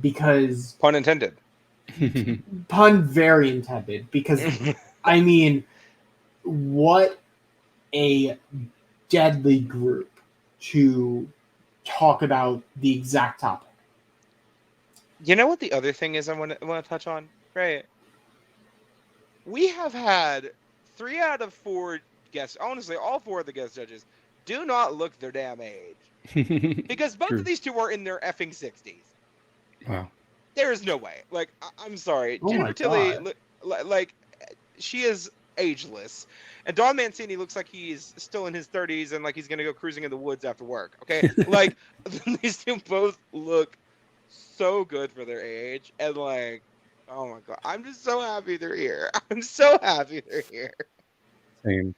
Because... Pun intended. Pun very intended. Because, I mean, what a deadly group to talk about the exact topic. You know what the other thing is I want to touch on? Right. We have had 3 out of 4 guests, honestly, all 4 of the guest judges do not look their damn age. Because both of these two are in their effing 60s. Wow. There is no way. Like, I'm sorry. Oh Jennifer Tilly, like, she is ageless. And Don Mancini looks like he's still in his 30s and like he's going to go cruising in the woods after work. Okay? Like, these two both look so good for their age. And like, oh my god, I'm just so happy they're here. I'm so happy they're here. Same.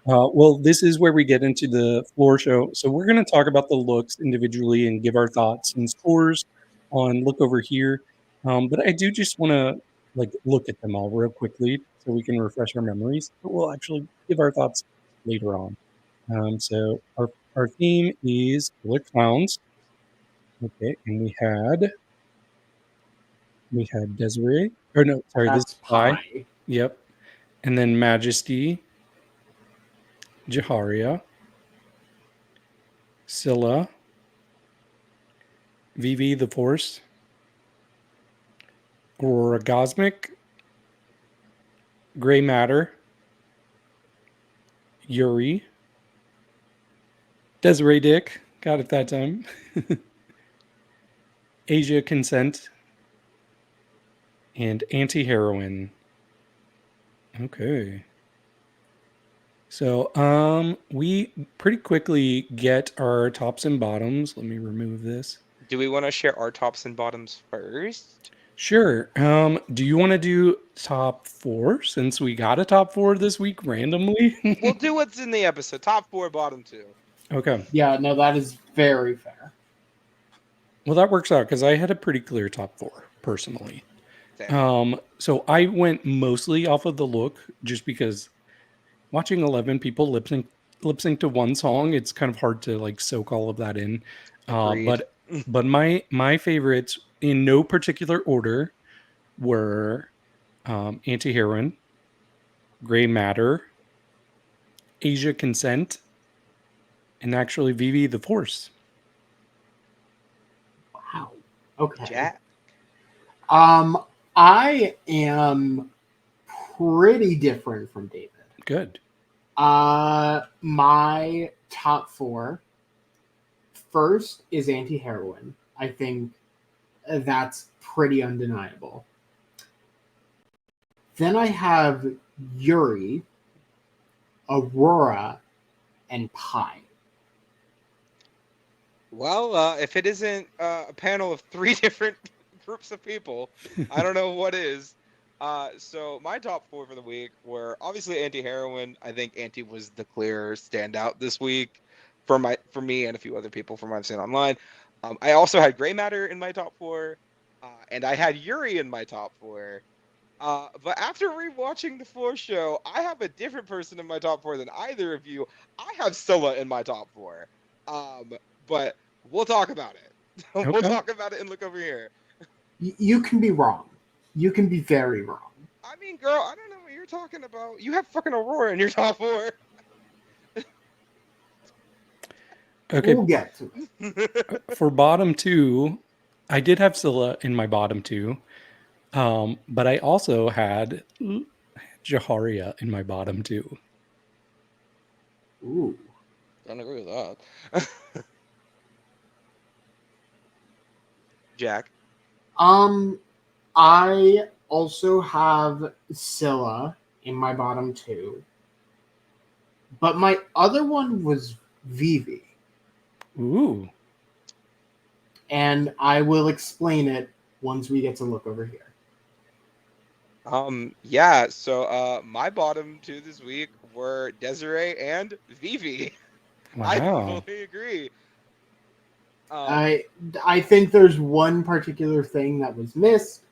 Well, this is where we get into the floor show. So we're going to talk about the looks individually and give our thoughts and scores on look over here. But I do just want to like look at them all real quickly so we can refresh our memories. But we'll actually give our thoughts later on. So our theme is Killer Clowns. Okay, and we had Desiree. Or no, sorry, this is Pi. Yep. And then Majesty, Jaharia, Scylla, Vivi the Force, Aurora Gosmic, Gray Matter, Yuri, Desiree Dick, got it that time, Asia Consent, and Anti-Heroine. Okay. So we pretty quickly get our tops and bottoms. Let me remove this. Do we want to share our tops and bottoms first? Sure. Do you want to do top 4 since we got a top 4 this week randomly? We'll do what's in the episode. Top 4, bottom 2. Okay. Yeah, no, that is very fair. Well, that works out because I had a pretty clear top 4 personally. Fair. So I went mostly off of the look, just because watching 11 people lip sync to one song, it's kind of hard to like soak all of that in. Agreed. But my favorites in no particular order were Anti-Heroine, Gray Matter, Asia Consent, and actually Vivi the Force. Wow. Okay. Jack. I am pretty different from David. Good. My top 4. First is Anti-Heroine. I think that's pretty undeniable. Then I have Yuri, Aurora, and Pi. Well, if it isn't a panel of 3 different groups of people, I don't know what is. So my top 4 for the week were obviously Anti-Heroine. I think Anti was the clear standout this week for me and a few other people from what I've seen online. I also had Gray Matter in my top 4, and I had Yuri in my top 4. But after rewatching the floor show, I have a different person in my top 4 than either of you. I have Scylla in my top 4. But we'll talk about it. We'll Okay. talk about it and look over here. You can be wrong. You can be very wrong. I mean, girl, I don't know what you're talking about. You have fucking Aurora in your top 4. Okay. We'll get to it. For bottom 2, I did have Scylla in my bottom 2. But I also had Jaharia in my bottom 2. Ooh. Don't agree with that. Jack. I also have Scylla in my bottom 2. But my other one was Vivi. Ooh. And I will explain it once we get to look over here. Yeah, so my bottom 2 this week were Desiree and Vivi. I Wow. fully agree. I think there's one particular thing that was missed,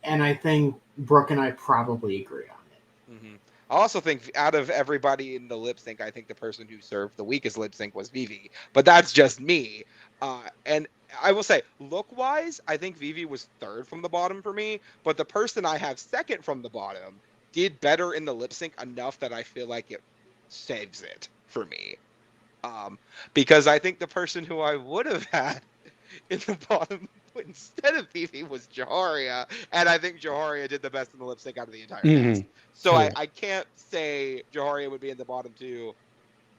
and I think Brooke and I probably agree on it. Mhm. I also think out of everybody in the lip sync, I think the person who served the weakest lip sync was Vivi. But that's just me. And I will say, look-wise, I think Vivi was 3rd from the bottom for me. But the person I have 2nd from the bottom did better in the lip sync enough that I feel like it saves it for me. Because I think the person who I would have had in the bottom instead of Vivi was Jaharia, and I think Jaharia did the best in the lip sync out of the entire cast. So Yeah. I can't say Jaharia would be in the bottom 2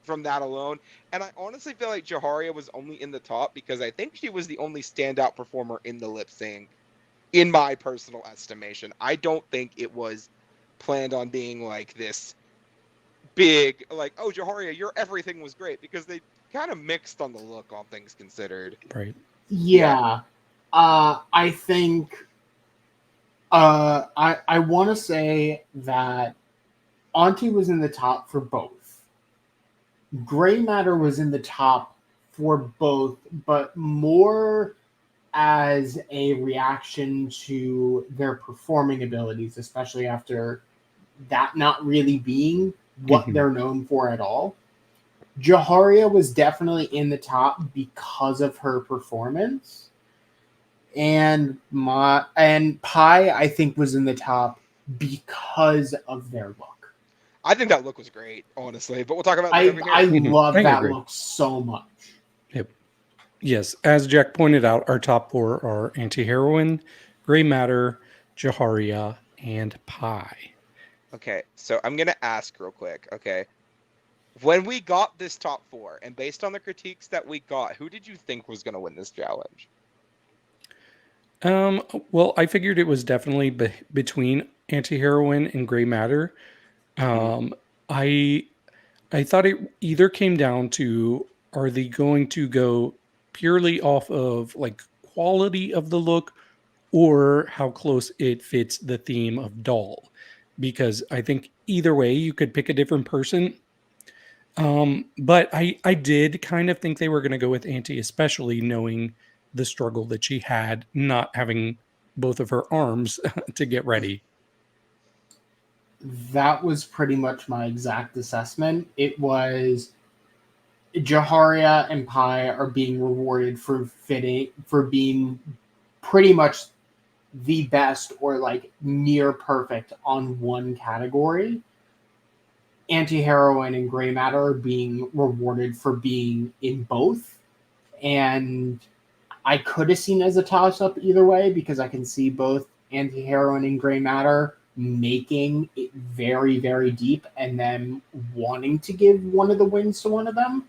from that alone. And I honestly feel like Jaharia was only in the top because I think she was the only standout performer in the lip sync, in my personal estimation. I don't think it was planned on being like this big, like, oh, Jaharia, your everything was great, because they kind of mixed on the look, all things considered. Right. Yeah. I think I want to say that Auntie was in the top for both. Gray Matter was in the top for both, but more as a reaction to their performing abilities, especially after that not really being what Mhm. they're known for at all. Jaharia was definitely in the top because of her performance. And Pi, I think, was in the top because of their look. I think that look was great, honestly, but we'll talk about that I over here. love I that agree. look so much. Yep. Yes, as Jack pointed out, our top 4 are Anti-Heroine, Gray Matter, Jaharia, and Pi. Okay, so I'm going to ask real quick, okay? When we got this top 4, and based on the critiques that we got, who did you think was going to win this challenge? Well, I figured it was definitely between Anti-Heroine and Gray Matter. I thought it either came down to, are they going to go purely off of like quality of the look or how close it fits the theme of doll? Because I think either way you could pick a different person. But I did kind of think they were going to go with Auntie, especially knowing the struggle that she had not having both of her arms to get ready. That was pretty much my exact assessment. It was Jaharia and Pai are being rewarded for being pretty much the best or like near perfect on one category. Anti-heroine and gray matter are being rewarded for being in both. And I could have seen as a toss-up either way, because I can see both anti-heroine and gray matter making it very, very deep and then wanting to give one of the wins to one of them.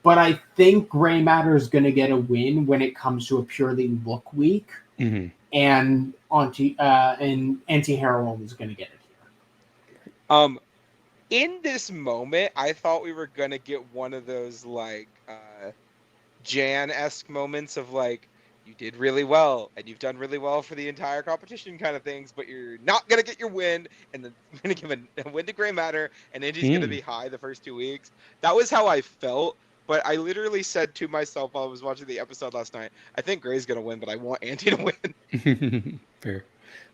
But I think gray matter is going to get a win when it comes to a purely look week, and anti-heroine is going to get it here. In this moment, I thought we were gonna get one of those like Jan-esque moments of like, you did really well and you've done really well for the entire competition kind of things, but you're not gonna get your win, and then we're gonna give a win to gray matter, and Andy's gonna be high the first 2 weeks. That was how I felt. But I literally said to myself while I was watching the episode last night, I think Gray's going to win, but I want Auntie to win. Fair.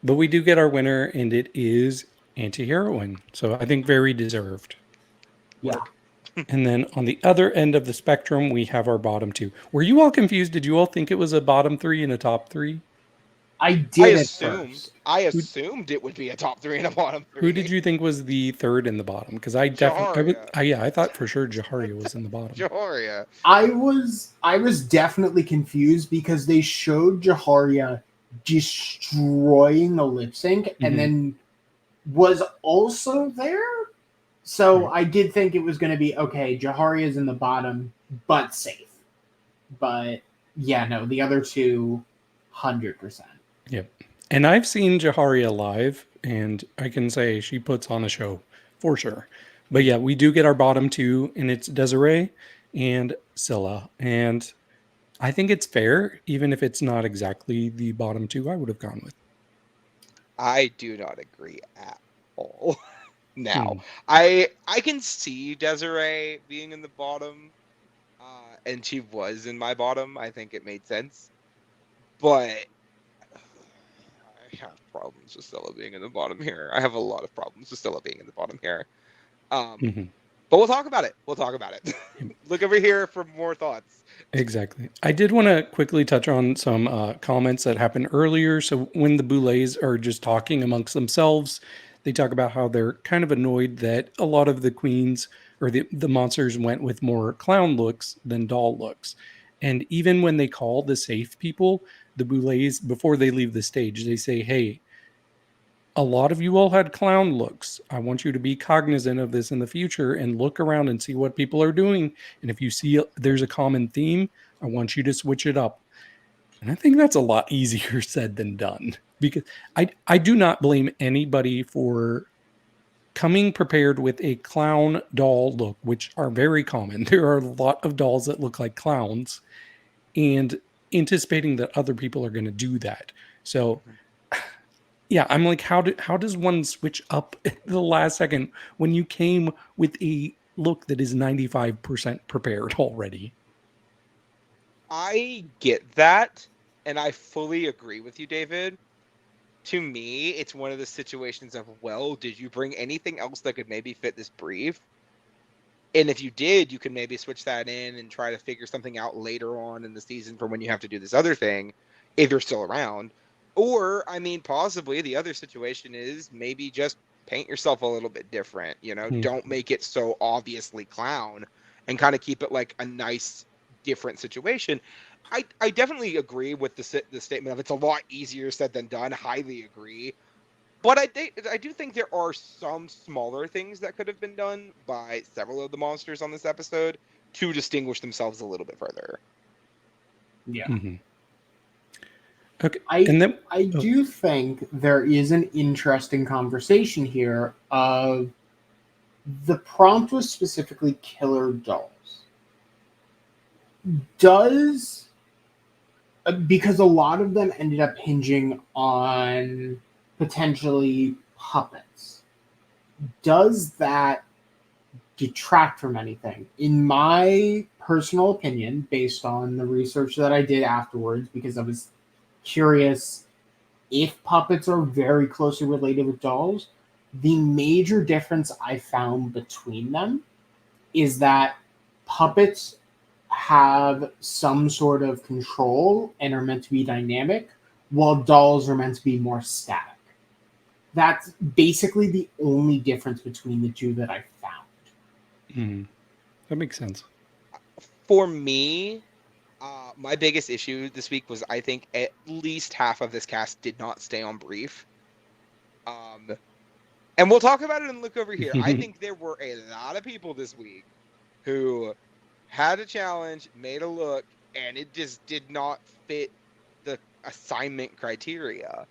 But we do get our winner, and it is anti-heroine. So I think very deserved. Yeah. And then on the other end of the spectrum, we have our bottom two. Were you all confused? Did you all think it was a bottom three and a top three? I did. I assumed it would be a top three and a bottom three. Who did you think was the third in the bottom? Because I definitely, I thought for sure Jaharia was in the bottom. Jaharia. I was definitely confused because they showed Jaharia destroying a lip sync and then was also there. So I did think it was going to be, okay, Jaharia's in the bottom, but safe. But yeah, no, the other two, 100%. Yep. And I've seen Jaharia live, and I can say she puts on a show for sure. But yeah, we do get our bottom two, and it's Desiree and Scylla. And I think it's fair, even if it's not exactly the bottom two I would have gone with. I do not agree at all. Now, I can see Desiree being in the bottom, and she was in my bottom. I think it made sense. But I have problems with Stella being in the bottom here. I have a lot of problems with Stella being in the bottom here. But we'll talk about it. Look over here for more thoughts. Exactly. I did want to quickly touch on some comments that happened earlier. So when the Boulets are just talking amongst themselves, they talk about how they're kind of annoyed that a lot of the queens or the monsters went with more clown looks than doll looks. And even when they call the safe people, the Boulets, before they leave the stage, they say, hey, a lot of you all had clown looks. I want you to be cognizant of this in the future and look around and see what people are doing. And if you see there's a common theme, I want you to switch it up. And I think that's a lot easier said than done, because I do not blame anybody for coming prepared with a clown doll look, which are very common. There are a lot of dolls that look like clowns, and anticipating that other people are going to do that. So yeah, I'm like, how does one switch up at the last second when you came with a look that is 95% prepared already? I get that, and I fully agree with you, David. To me, it's one of the situations of, well, did you bring anything else that could maybe fit this brief? And if you did, you can maybe switch that in and try to figure something out later on in the season for when you have to do this other thing, if you're still around. Or, I mean, possibly the other situation is maybe just paint yourself a little bit different, Don't make it so obviously clown, and kind of keep it like a nice, different situation. I definitely agree with the statement of it's a lot easier said than done. Highly agree. But I do think there are some smaller things that could have been done by several of the monsters on this episode to distinguish themselves a little bit further. Yeah. Okay. I do think there is an interesting conversation here of the prompt was specifically killer dolls. Because a lot of them ended up hinging on potentially puppets. Does that detract from anything? In my personal opinion, based on the research that I did afterwards, because I was curious if puppets are very closely related with dolls, the major difference I found between them is that puppets have some sort of control and are meant to be dynamic, while dolls are meant to be more static. That's basically the only difference between the two that I found. That makes sense. For me, my biggest issue this week was I think at least half of this cast did not stay on brief. And we'll talk about it and look over here. I think there were a lot of people this week who had a challenge, made a look, and it just did not fit the assignment criteria.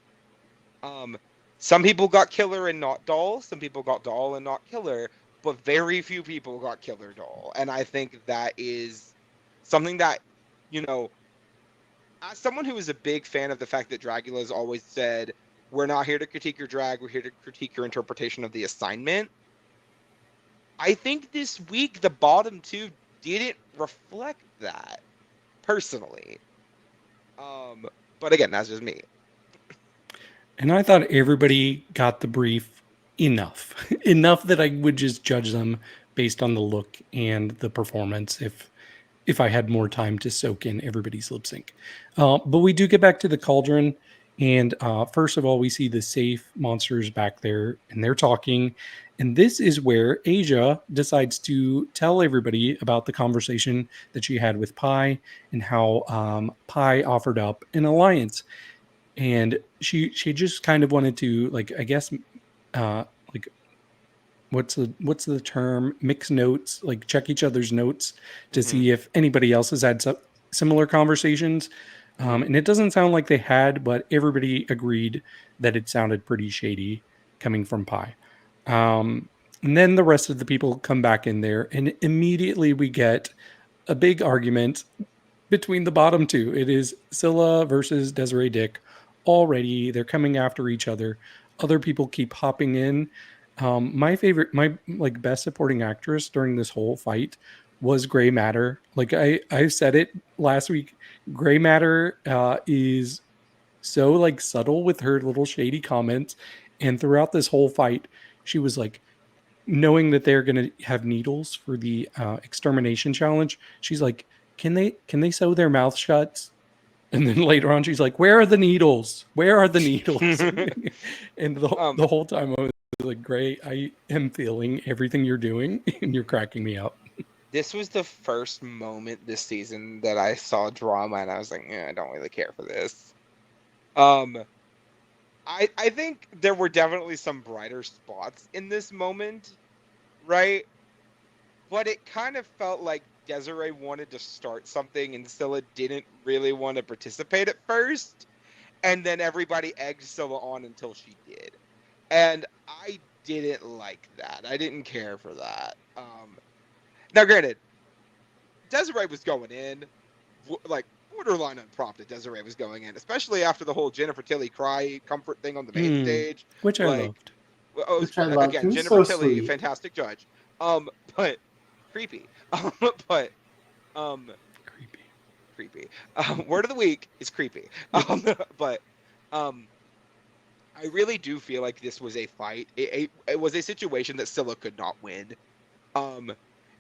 Some people got killer and not doll. Some people got doll and not killer. But very few people got killer doll. And I think that is something that, you know, as someone who is a big fan of the fact that Dragula has always said, we're not here to critique your drag, we're here to critique your interpretation of the assignment. I think this week the bottom two didn't reflect that, personally. But again, that's just me. And I thought everybody got the brief enough that I would just judge them based on the look and the performance if I had more time to soak in everybody's lip sync. But we do get back to the cauldron. And first of all, we see the safe monsters back there and they're talking. And this is where Asia decides to tell everybody about the conversation that she had with Pi and how Pi offered up an alliance. And she just kind of wanted to, like, I guess, like, what's the term? Mix notes, like check each other's notes to see if anybody else has had similar conversations. And it doesn't sound like they had, but everybody agreed that it sounded pretty shady coming from Pi. And then the rest of the people come back in there, and immediately we get a big argument between the bottom two. It is Scylla versus Desiree Dick. Already, they're coming after each other. Other people keep hopping in. My best supporting actress during this whole fight was Grey Matter. Like I said it last week, Grey Matter is so like subtle with her little shady comments, and throughout this whole fight, she was like, knowing that they're going to have needles for the extermination challenge, she's like, can they sew their mouth shut? And then later on, she's like, where are the needles? Where are the needles? And the whole time I was like, great, I am feeling everything you're doing, and you're cracking me up. This was the first moment this season that I saw drama, and I was like, I don't really care for this. I think there were definitely some brighter spots in this moment, right? But it kind of felt like Desiree wanted to start something and Scylla didn't really want to participate at first. And then everybody egged Scylla on until she did. And I didn't like that. I didn't care for that. Now, granted, Desiree was going in, like, borderline unprompted. Desiree was going in, especially after the whole Jennifer Tilly cry comfort thing on the main stage. Which I loved. Again, Jennifer Tilly, sweet. Fantastic judge. But creepy. Creepy. Word of the week is creepy. But I really do feel like this was a fight. It was a situation that Scylla could not win.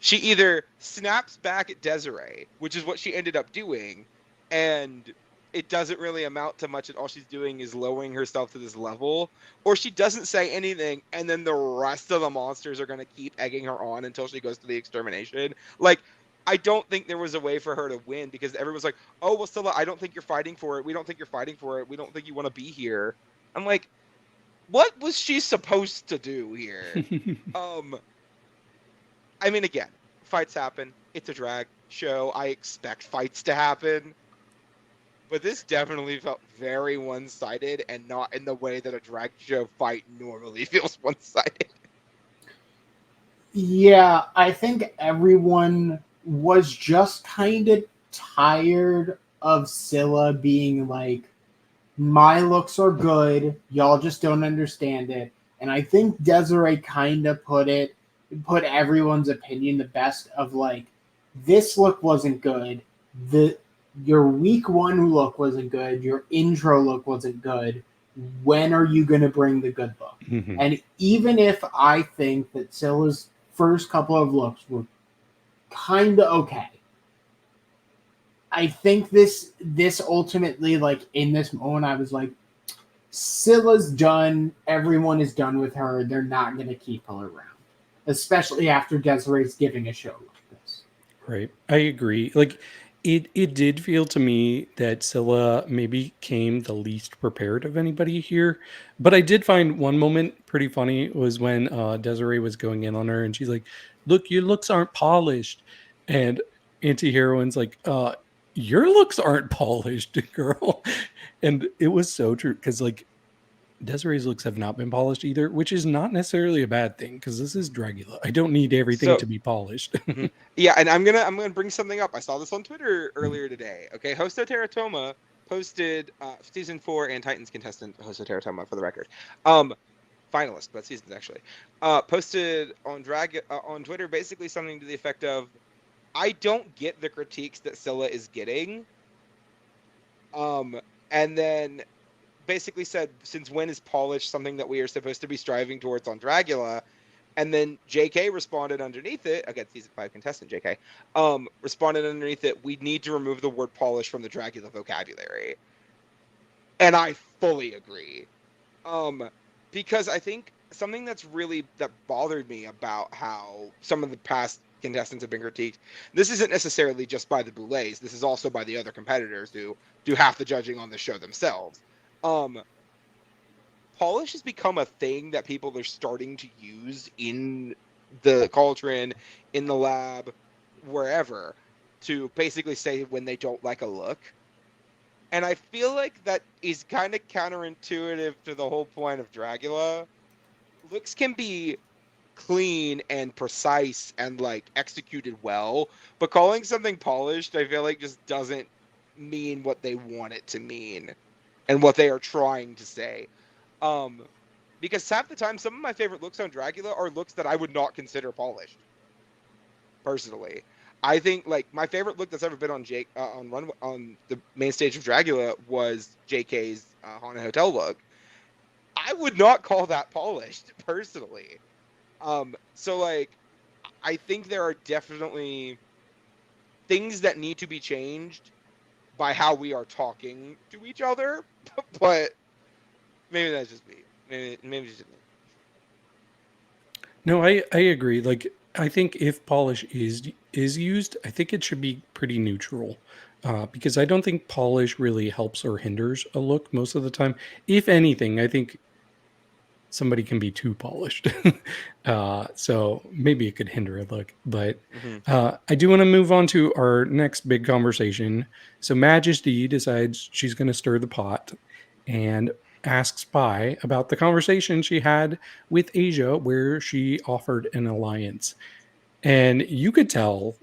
She either snaps back at Desiree, which is what she ended up doing, and it doesn't really amount to much, and all she's doing is lowering herself to this level, or she doesn't say anything, and then the rest of the monsters are going to keep egging her on until she goes to the extermination. Like, I don't think there was a way for her to win, because everyone's like, oh, well, Scylla, I don't think you're fighting for it. We don't think you're fighting for it. We don't think you want to be here. I'm like, what was she supposed to do here? I mean, again, fights happen. It's a drag show. I expect fights to happen. But this definitely felt very one-sided and not in the way that a drag show fight normally feels one-sided. Yeah, I think everyone was just kind of tired of Scylla being like, my looks are good, y'all just don't understand it. And I think Desiree kind of put everyone's opinion the best of like, this look wasn't good. Your week one look wasn't good. Your intro look wasn't good. when are you going to bring the good look? Mhm. And even if I think that Scylla's first couple of looks were kind of okay, I think this ultimately, like, in this moment, I was like, Scylla's done. Everyone is done with her. They're not going to keep her around, especially after Desiree's giving a show like this. Right. I agree. Like it did feel to me that Scylla maybe came the least prepared of anybody here. But I did find one moment pretty funny was when Desiree was going in on her and she's like, "Look, your looks aren't polished." And anti-heroine's like, your looks aren't polished, girl." And it was so true because like Desiree's looks have not been polished either, which is not necessarily a bad thing because this is Dragula. I don't need everything So to be polished. mhm. Yeah, and I'm gonna bring something up. I saw this on Twitter earlier today. Okay, Hosto Teratoma posted season 4 and Titans contestant Hosto Teratoma, for the record. Finalist, but seasons actually. Posted on on Twitter basically something to the effect of, I don't get the critiques that Scylla is getting. And then basically said, since when is polish something that we are supposed to be striving towards on Dragula? And then JK responded underneath it, again, season 5 contestant JK, responded underneath it, we need to remove the word polish from the Dragula vocabulary. And I fully agree. Because I think something that bothered me about how some of the past contestants have been critiqued, this isn't necessarily just by the Boulets, this is also by the other competitors who do half the judging on the show themselves. Polish has become a thing that people are starting to use in the cauldron, in the lab, wherever, to basically say when they don't like a look. And I feel like that is kind of counterintuitive to the whole point of Dragula. Looks can be clean and precise and like executed well, but calling something polished, I feel like just doesn't mean what they want it to mean and what they are trying to say. Because half the time, some of my favorite looks on Dragula are looks that I would not consider polished. Personally, I think like my favorite look that's ever been on on the main stage of Dragula was JK's Haunted Hotel look. I would not call that polished personally. So like, I think there are definitely things that need to be changed by how we are talking to each other, but maybe that's just me. Maybe just me. No, I agree. Like I think if polish is used, I think it should be pretty neutral. Because I don't think polish really helps or hinders a look most of the time. If anything, I think somebody can be too polished. So maybe it could hinder a look. But I do want to move on to our next big conversation. So Majesty decides she's going to stir the pot and asks Spy about the conversation she had with Asia, where she offered an alliance. And you could tell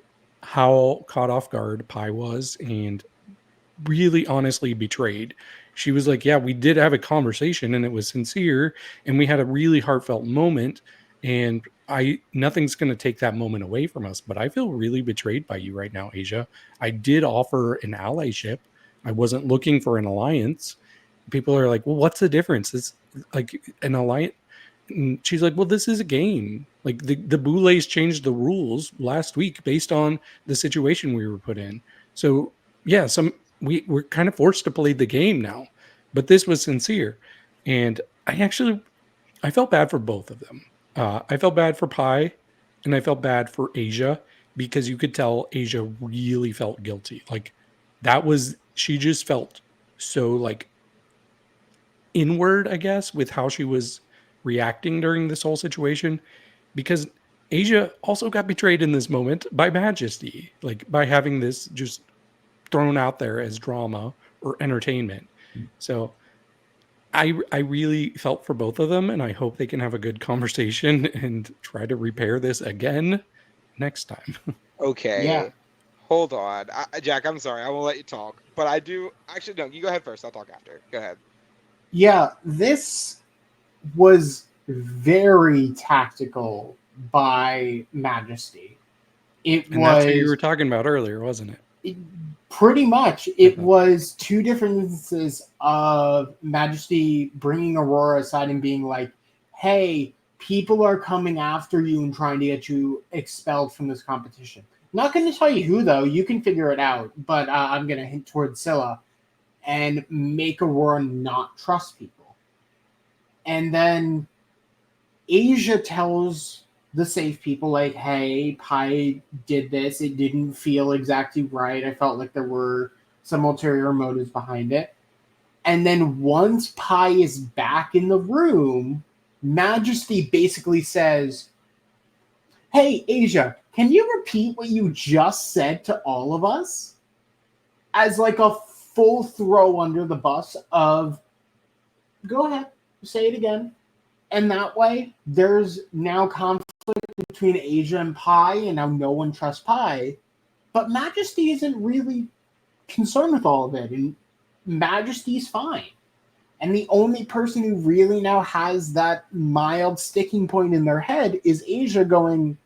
how caught off guard Pi was and really honestly betrayed. She was like, "Yeah, we did have a conversation and it was sincere and we had a really heartfelt moment and I nothing's going to take that moment away from us, but I feel really betrayed by you right now, Asia. I did offer an allyship. I wasn't looking for an alliance." People are like, "Well, what's the difference? It's like an alliance." And she's like, "Well, this is a game. Like the Boulets changed the rules last week based on the situation we were put in. So yeah, we're kind of forced to play the game now, but this was sincere." And I felt bad for both of them. I felt bad for Pi and I felt bad for Asia because you could tell Asia really felt guilty. Like she just felt so like inward, I guess, with how she was reacting during this whole situation, because Asia also got betrayed in this moment by Majesty, like by having this just thrown out there as drama or entertainment. So I really felt for both of them, and I hope they can have a good conversation and try to repair this again next time. Okay. Yeah. Hold on. Jack, I'm sorry. I won't let you talk. But I do... Actually, no. You go ahead first. I'll talk after. Go ahead. Yeah, this was very tactical by Majesty. And that's what you were talking about earlier, wasn't it? Pretty much, it was two different instances of Majesty bringing Aurora aside and being like, hey, people are coming after you and trying to get you expelled from this competition. Not going to tell you who, though. You can figure it out. But I'm going to hint towards Scylla and make Aurora not trust people. And then Asia tells the safe people, like, hey, Pi did this. It didn't feel exactly right. I felt like there were some ulterior motives behind it. And then once Pi is back in the room, Majesty basically says, hey, Asia, can you repeat what you just said to all of us? As like a full throw under the bus of, go ahead, say it again. And that way, there's now conflict between Asia and Pi, and now no one trusts Pi. But Majesty isn't really concerned with all of it, and Majesty's fine. And the only person who really now has that mild sticking point in their head is Asia going,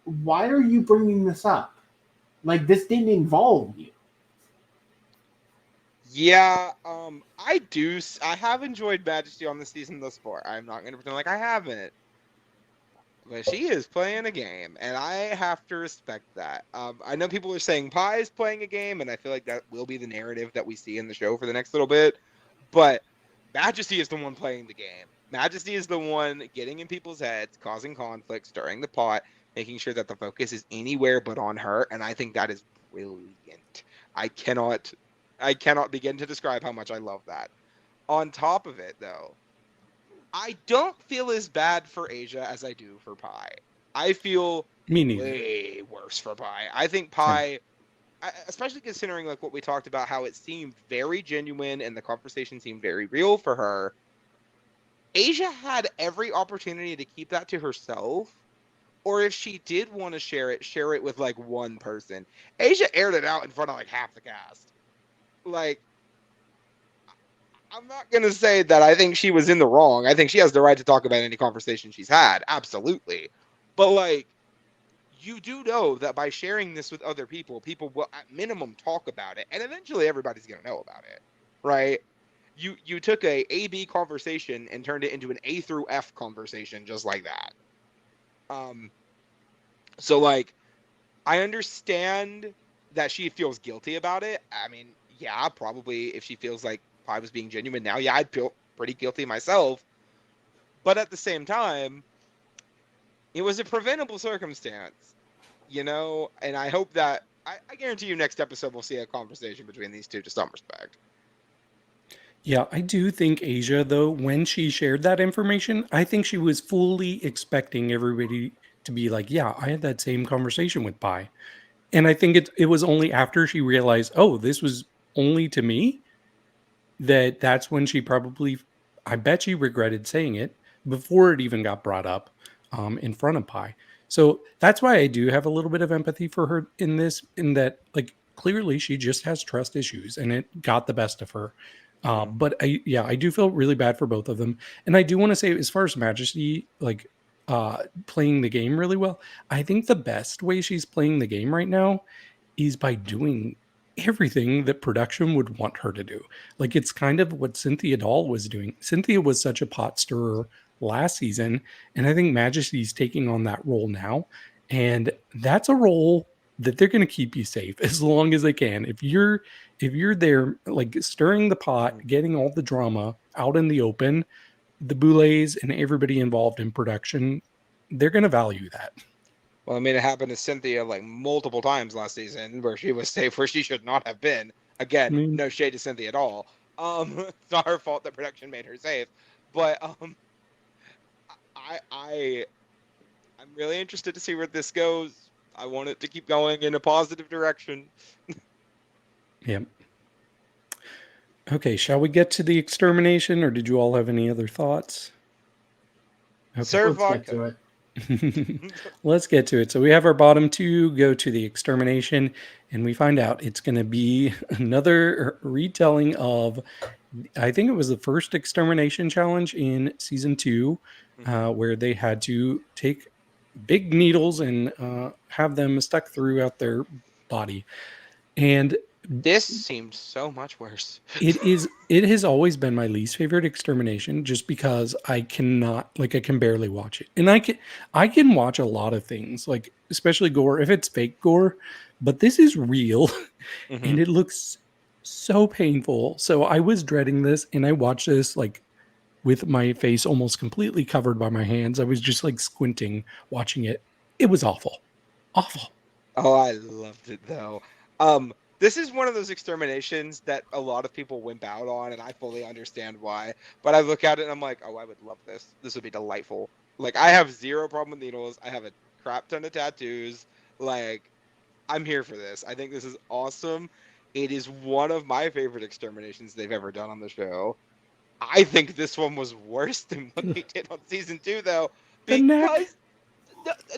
why are you bringing this up? Like, this didn't involve you. Yeah, I have enjoyed Majesty on the season thus far. I'm not going to pretend like I haven't. But she is playing a game, and I have to respect that. I know people are saying Pi is playing a game, and I feel like that will be the narrative that we see in the show for the next little bit. But Majesty is the one playing the game. Majesty is the one getting in people's heads, causing conflict, stirring the pot, making sure that the focus is anywhere but on her, and I think that is brilliant. I cannot begin to describe how much I love that. On top of it, though, I don't feel as bad for Asia as I do for Pi. I feel way worse for Pi. I think Pi, especially considering like what we talked about, how it seemed very genuine and the conversation seemed very real for her. Asia had every opportunity to keep that to herself, or if she did want to share it with like one person. Asia aired it out in front of like half the cast. Like, I'm not going to say that I think she was in the wrong. I think she has the right to talk about any conversation she's had. Absolutely. But, like, you do know that by sharing this with other people, people will at minimum talk about it. And eventually everybody's going to know about it. Right? You took a A-B conversation and turned it into an A through F conversation just like that. So, like, I understand that she feels guilty about it. I mean, yeah, probably if she feels like Pi was being genuine now, yeah, I'd feel pretty guilty myself. But at the same time, it was a preventable circumstance, you know? And I hope that, I guarantee you next episode we'll see a conversation between these two to some respect. Yeah, I do think Asia, though, when she shared that information, I think she was fully expecting everybody to be like, yeah, I had that same conversation with Pi. And I think it was only after she realized, oh, this was only to me, that's when she probably, I bet she regretted saying it before it even got brought up in front of Pi. So that's why I do have a little bit of empathy for her in this, in that, like, clearly she just has trust issues and it got the best of her. But I do feel really bad for both of them. And I do want to say, as far as Majesty, like, playing the game really well, I think the best way she's playing the game right now is by doing everything that production would want her to do. Like, it's kind of what Cynthia Doll was doing. Cynthia was such a pot stirrer last season, and I think Majesty's taking on that role now. And that's a role that they're going to keep you safe as long as they can. If you're there, like, stirring the pot, getting all the drama out in the open, the Boulets and everybody involved in production, they're going to value that. Well, I mean, it happened to Cynthia like multiple times last season where she was safe where she should not have been. Again, no shade to Cynthia at all. It's not her fault that production made her safe. But I'm really interested to see where this goes. I want it to keep going in a positive direction. Yep. Okay, shall we get to the extermination, or did you all have any other thoughts? Okay. Serve vodka. To it. Let's get to it. So we have our bottom two go to the extermination, and we find out it's going to be another retelling of, I think it was the first extermination challenge in season 2, where they had to take big needles and have them stuck throughout their body. And This seemed so much worse. it has always been my least favorite Extermination, just because I cannot, like, I can barely watch it. And I can watch a lot of things, like especially gore if it's fake gore, but this is real and Mhm. it looks so painful. So I was dreading this, and I watched this like with my face almost completely covered by my hands. I was just like squinting watching it. It was awful. Awful. Oh, I loved it though. This is one of those exterminations that a lot of people wimp out on, and I fully understand why. But I look at it and I'm like, oh, I would love this. This would be delightful. Like, I have zero problem with needles. I have a crap ton of tattoos. Like, I'm here for this. I think this is awesome. It is one of my favorite exterminations they've ever done on the show. I think this one was worse than what they did on season 2, though, The neck. because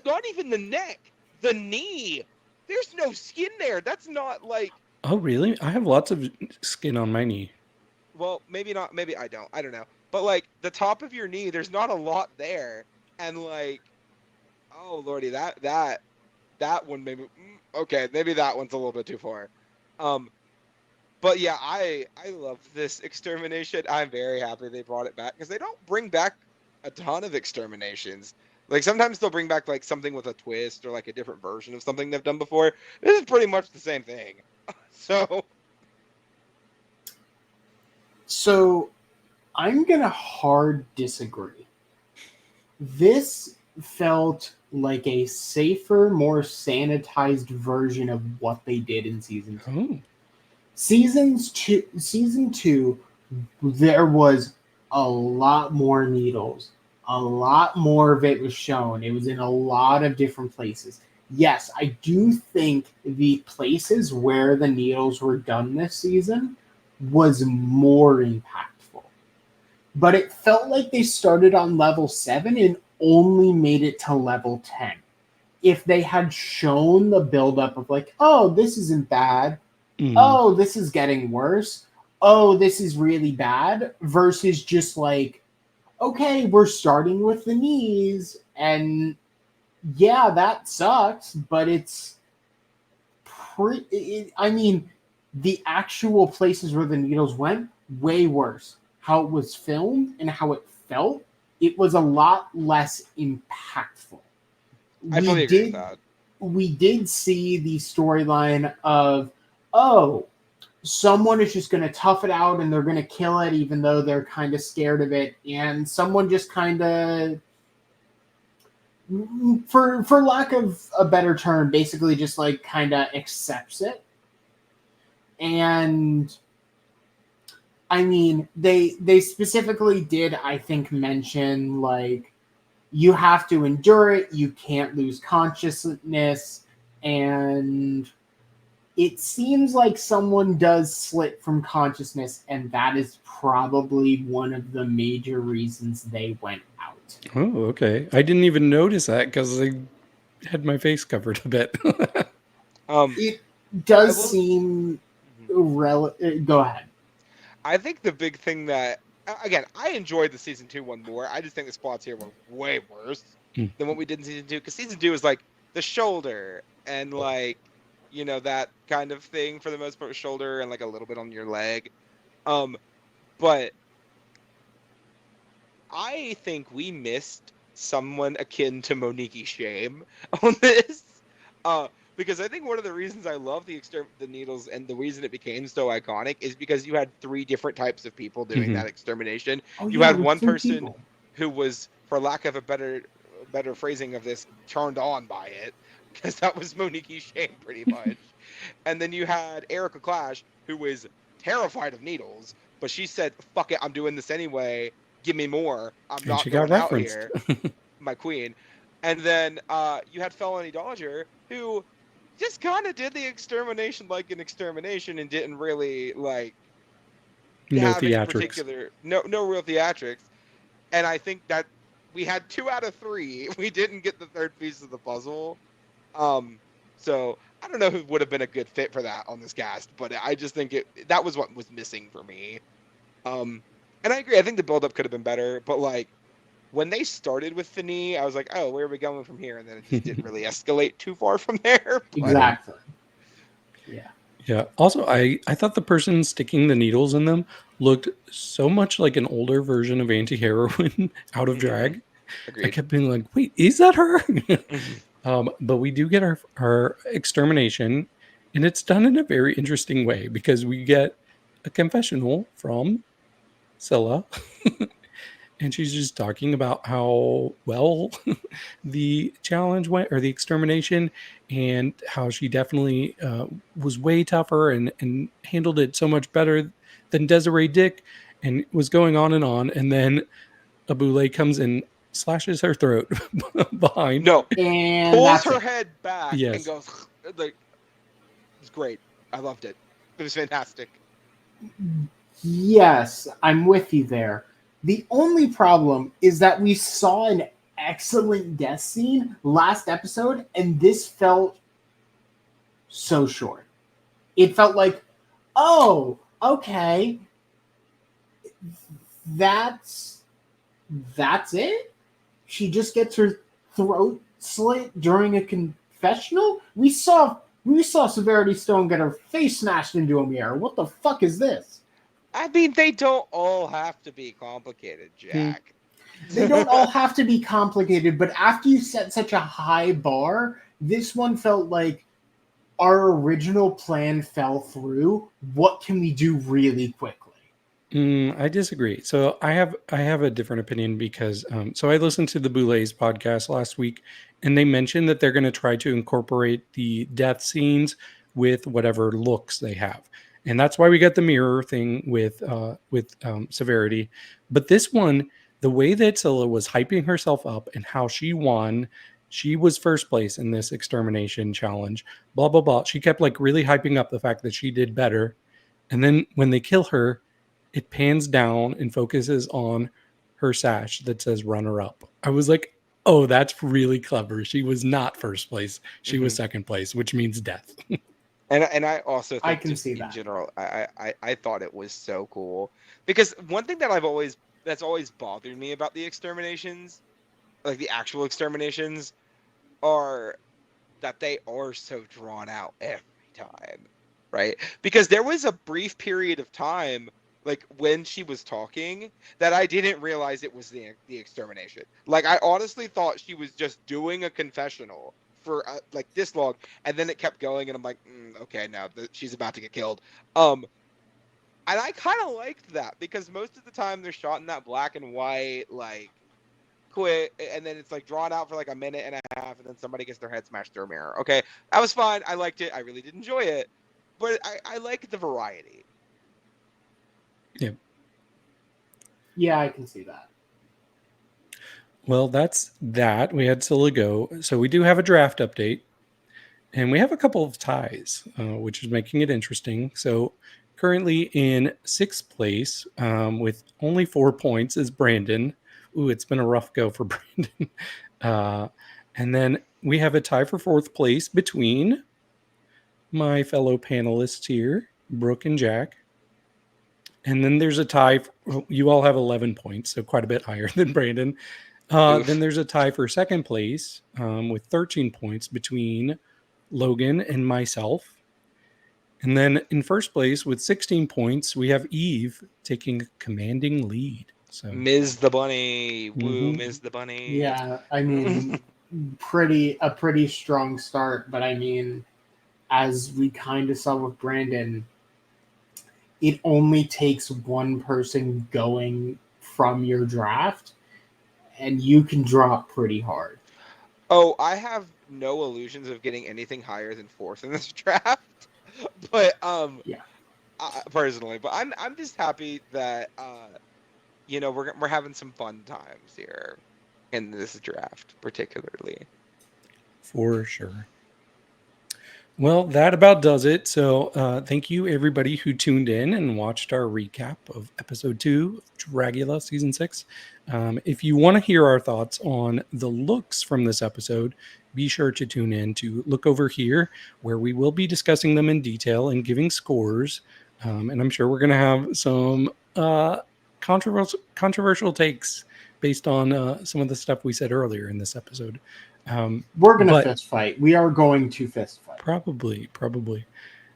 not even the neck, the knee. There's no skin there. That's not like. Oh, really? I have lots of skin on my knee. Well, maybe not. Maybe I don't. I don't know. But like the top of your knee, there's not a lot there, and like, oh lordy, that one maybe. Okay, maybe that one's a little bit too far. But yeah, I love this extermination. I'm very happy they brought it back, because they don't bring back a ton of exterminations. Like, sometimes they'll bring back like something with a twist or like a different version of something they've done before. This is pretty much the same thing. So I'm going to hard disagree. This felt like a safer, more sanitized version of what they did in season 2. Oh. Season two, there was a lot more needles. A lot more of it was shown. It was in a lot of different places. Yes, I do think the places where the needles were done this season was more impactful. But it felt like they started on level 7 and only made it to level 10. If they had shown the buildup of like, oh, this isn't bad. Oh, this is getting worse. Oh, this is really bad. Versus just like, okay, we're starting with the knees, and yeah, that sucks, but it's I mean, the actual places where the needles went, way worse. How it was filmed and how it felt, it was a lot less impactful. I fully agree with that. We did see the storyline of, oh, someone is just going to tough it out and they're going to kill it even though they're kind of scared of it, and someone just kind of, for lack of a better term, basically just like kind of accepts it. And I mean, they specifically did, I think, mention like, you have to endure it, you can't lose consciousness, and it seems like someone does slip from consciousness, and that is probably one of the major reasons they went out. Oh, okay. I didn't even notice that because I had my face covered a bit. It does seem go ahead. I think the big thing that, again, I enjoyed the season 2 one more. I just think the spots here were way worse than what we did in season 2, because season 2 is like the shoulder and like, you know, that kind of thing for the most part, shoulder and like a little bit on your leg. But I think we missed someone akin to Monique Shame on this. Because I think one of the reasons I love the needles and the reason it became so iconic is because you had 3 different types of people doing that extermination. You had one person who was, for lack of a better phrasing of this, turned on by it, because that was Monique Shame pretty much. And then you had Erica Clash, who was terrified of needles, but she said, fuck it, I'm doing this anyway, give me more, I'm not going out here. My queen. And then you had Felony Dodger, who just kind of did the extermination like an extermination and didn't really like have any particular no real theatrics. And I think that we had 2 out of 3. We didn't get the third piece of the puzzle. So I don't know who would have been a good fit for that on this cast, but I just think that was what was missing for me. And I agree. I think the build-up could have been better, but like when they started with the knee, I was like, oh, where are we going from here? And then it just didn't really escalate too far from there. Exactly. Yeah. Yeah. Also, I thought the person sticking the needles in them looked so much like an older version of anti-heroine out of drag. I Agreed. kept being like, wait, is that her? Mhm. But we do get our extermination, and it's done in a very interesting way because we get a confessional from Scylla, and she's just talking about how well the challenge went or the extermination, and how she definitely was way tougher and handled it so much better than Desiree Dick, and was going on, and then a Boulet comes and slashes her throat behind. No, And pulls that's her it. head back and Yes. goes like, it's great. I loved it. It was fantastic. Yes, I'm with you there. The only problem is that we saw an excellent death scene last episode, and this felt so short. It felt like, oh, okay, that's it. She just gets her throat slit during a confessional. We saw Severity Stone get her face smashed into a mirror. What the fuck is this? I mean, they don't all have to be complicated, Jack. They don't all have to be complicated, but after you set such a high bar, this one felt like our original plan fell through. What can we do really quickly? I disagree. So I have a different opinion because so I listened to the Boulets podcast last week, and they mentioned that they're going to try to incorporate the death scenes with whatever looks they have, and that's why we got the mirror thing with Severity. But this one, the way that Scylla was hyping herself up and how she won, she was first place in this extermination challenge. Blah blah blah. She kept like really hyping up the fact that she did better, and then when they kill her, it pans down and focuses on her sash that says runner up. I was like, oh, that's really clever. She was not first place. She was second place, which means death. And I also think I can just see in that. general, I thought it was so cool because one thing that that's always bothered me about the exterminations, like the actual exterminations, are that they are so drawn out every time, right? Because there was a brief period of time, like when she was talking, that I didn't realize it was the extermination. Like I honestly thought she was just doing a confessional for like this long, and then it kept going, and I'm like, okay, now she's about to get killed. And I kind of liked that because most of the time they're shot in that black and white, like quick, and then it's like drawn out for like a minute and a half, and then somebody gets their head smashed through a mirror. Okay, that was fine. I liked it. I really did enjoy it, but I like the variety. Yeah. Yeah, I can see that. Well, that's that. We had Scylla go. So we do have a draft update, and we have a couple of ties, which is making it interesting. So currently in sixth place with only 4 points is Brandon. Ooh, it's been a rough go for Brandon. And then we have a tie for fourth place between my fellow panelists here, Brooke and Jack. And then there's a tie. You all have 11 points, so quite a bit higher than Brandon. Then there's a tie for second place with 13 points between Logan and myself. And then in first place with 16 points, we have Eve taking a commanding lead. So Ms. the Bunny, woo, Mhm. Ms. the Bunny. Yeah, I mean, a pretty strong start, but I mean, as we kind of saw with Brandon, it only takes one person going from your draft, and you can drop pretty hard. Oh, I have no illusions of getting anything higher than fourth in this draft, but Yeah. personally, but I'm just happy that we're having some fun times here in this draft, particularly. for sure. Well, that about does it. So thank you, everybody who tuned in and watched our recap of episode 2 of Dragula season 6. If you want to hear our thoughts on the looks from this episode, be sure to tune in to Look Over Here, where we will be discussing them in detail and giving scores. And I'm sure we're going to have some controversial takes based on some of the stuff we said earlier in this episode. We're going to but- fist fight. We are going to fist fight. Probably.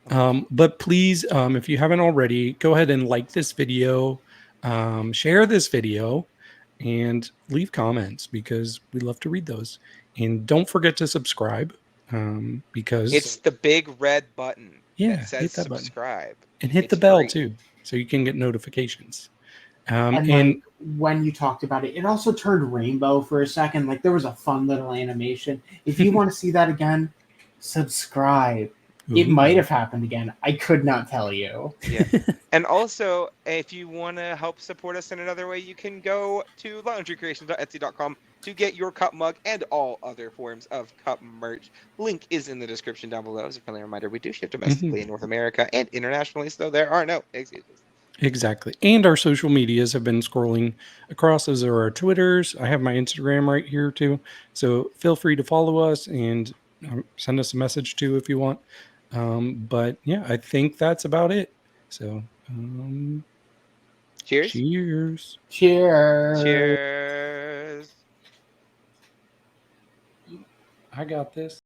But please, if you haven't already, go ahead and like this video, share this video, and leave comments because we love to read those. And don't forget to subscribe because It's the big red button Yeah, that says hit that button. subscribe. and hit the It's bell free. too, so you can get notifications. And like when you talked about it, it also turned rainbow for a second. Like there was a fun little animation. If you want to see that again, subscribe. It might have happened again. I could not tell you. Yeah. And also, if you want to help support us in another way, you can go to laundrycreations.etsy.com to get your cup mug and all other forms of cup merch. Link is in the description down below. As a friendly reminder, we do ship domestically in North America and internationally, so there are no excuses. Exactly. And our social medias have been scrolling across. Those are our Twitters. I have my Instagram right here too. So feel free to follow us and send us a message too if you want. But yeah, I think that's about it. So Cheers. cheers. Cheers. Cheers. I got this.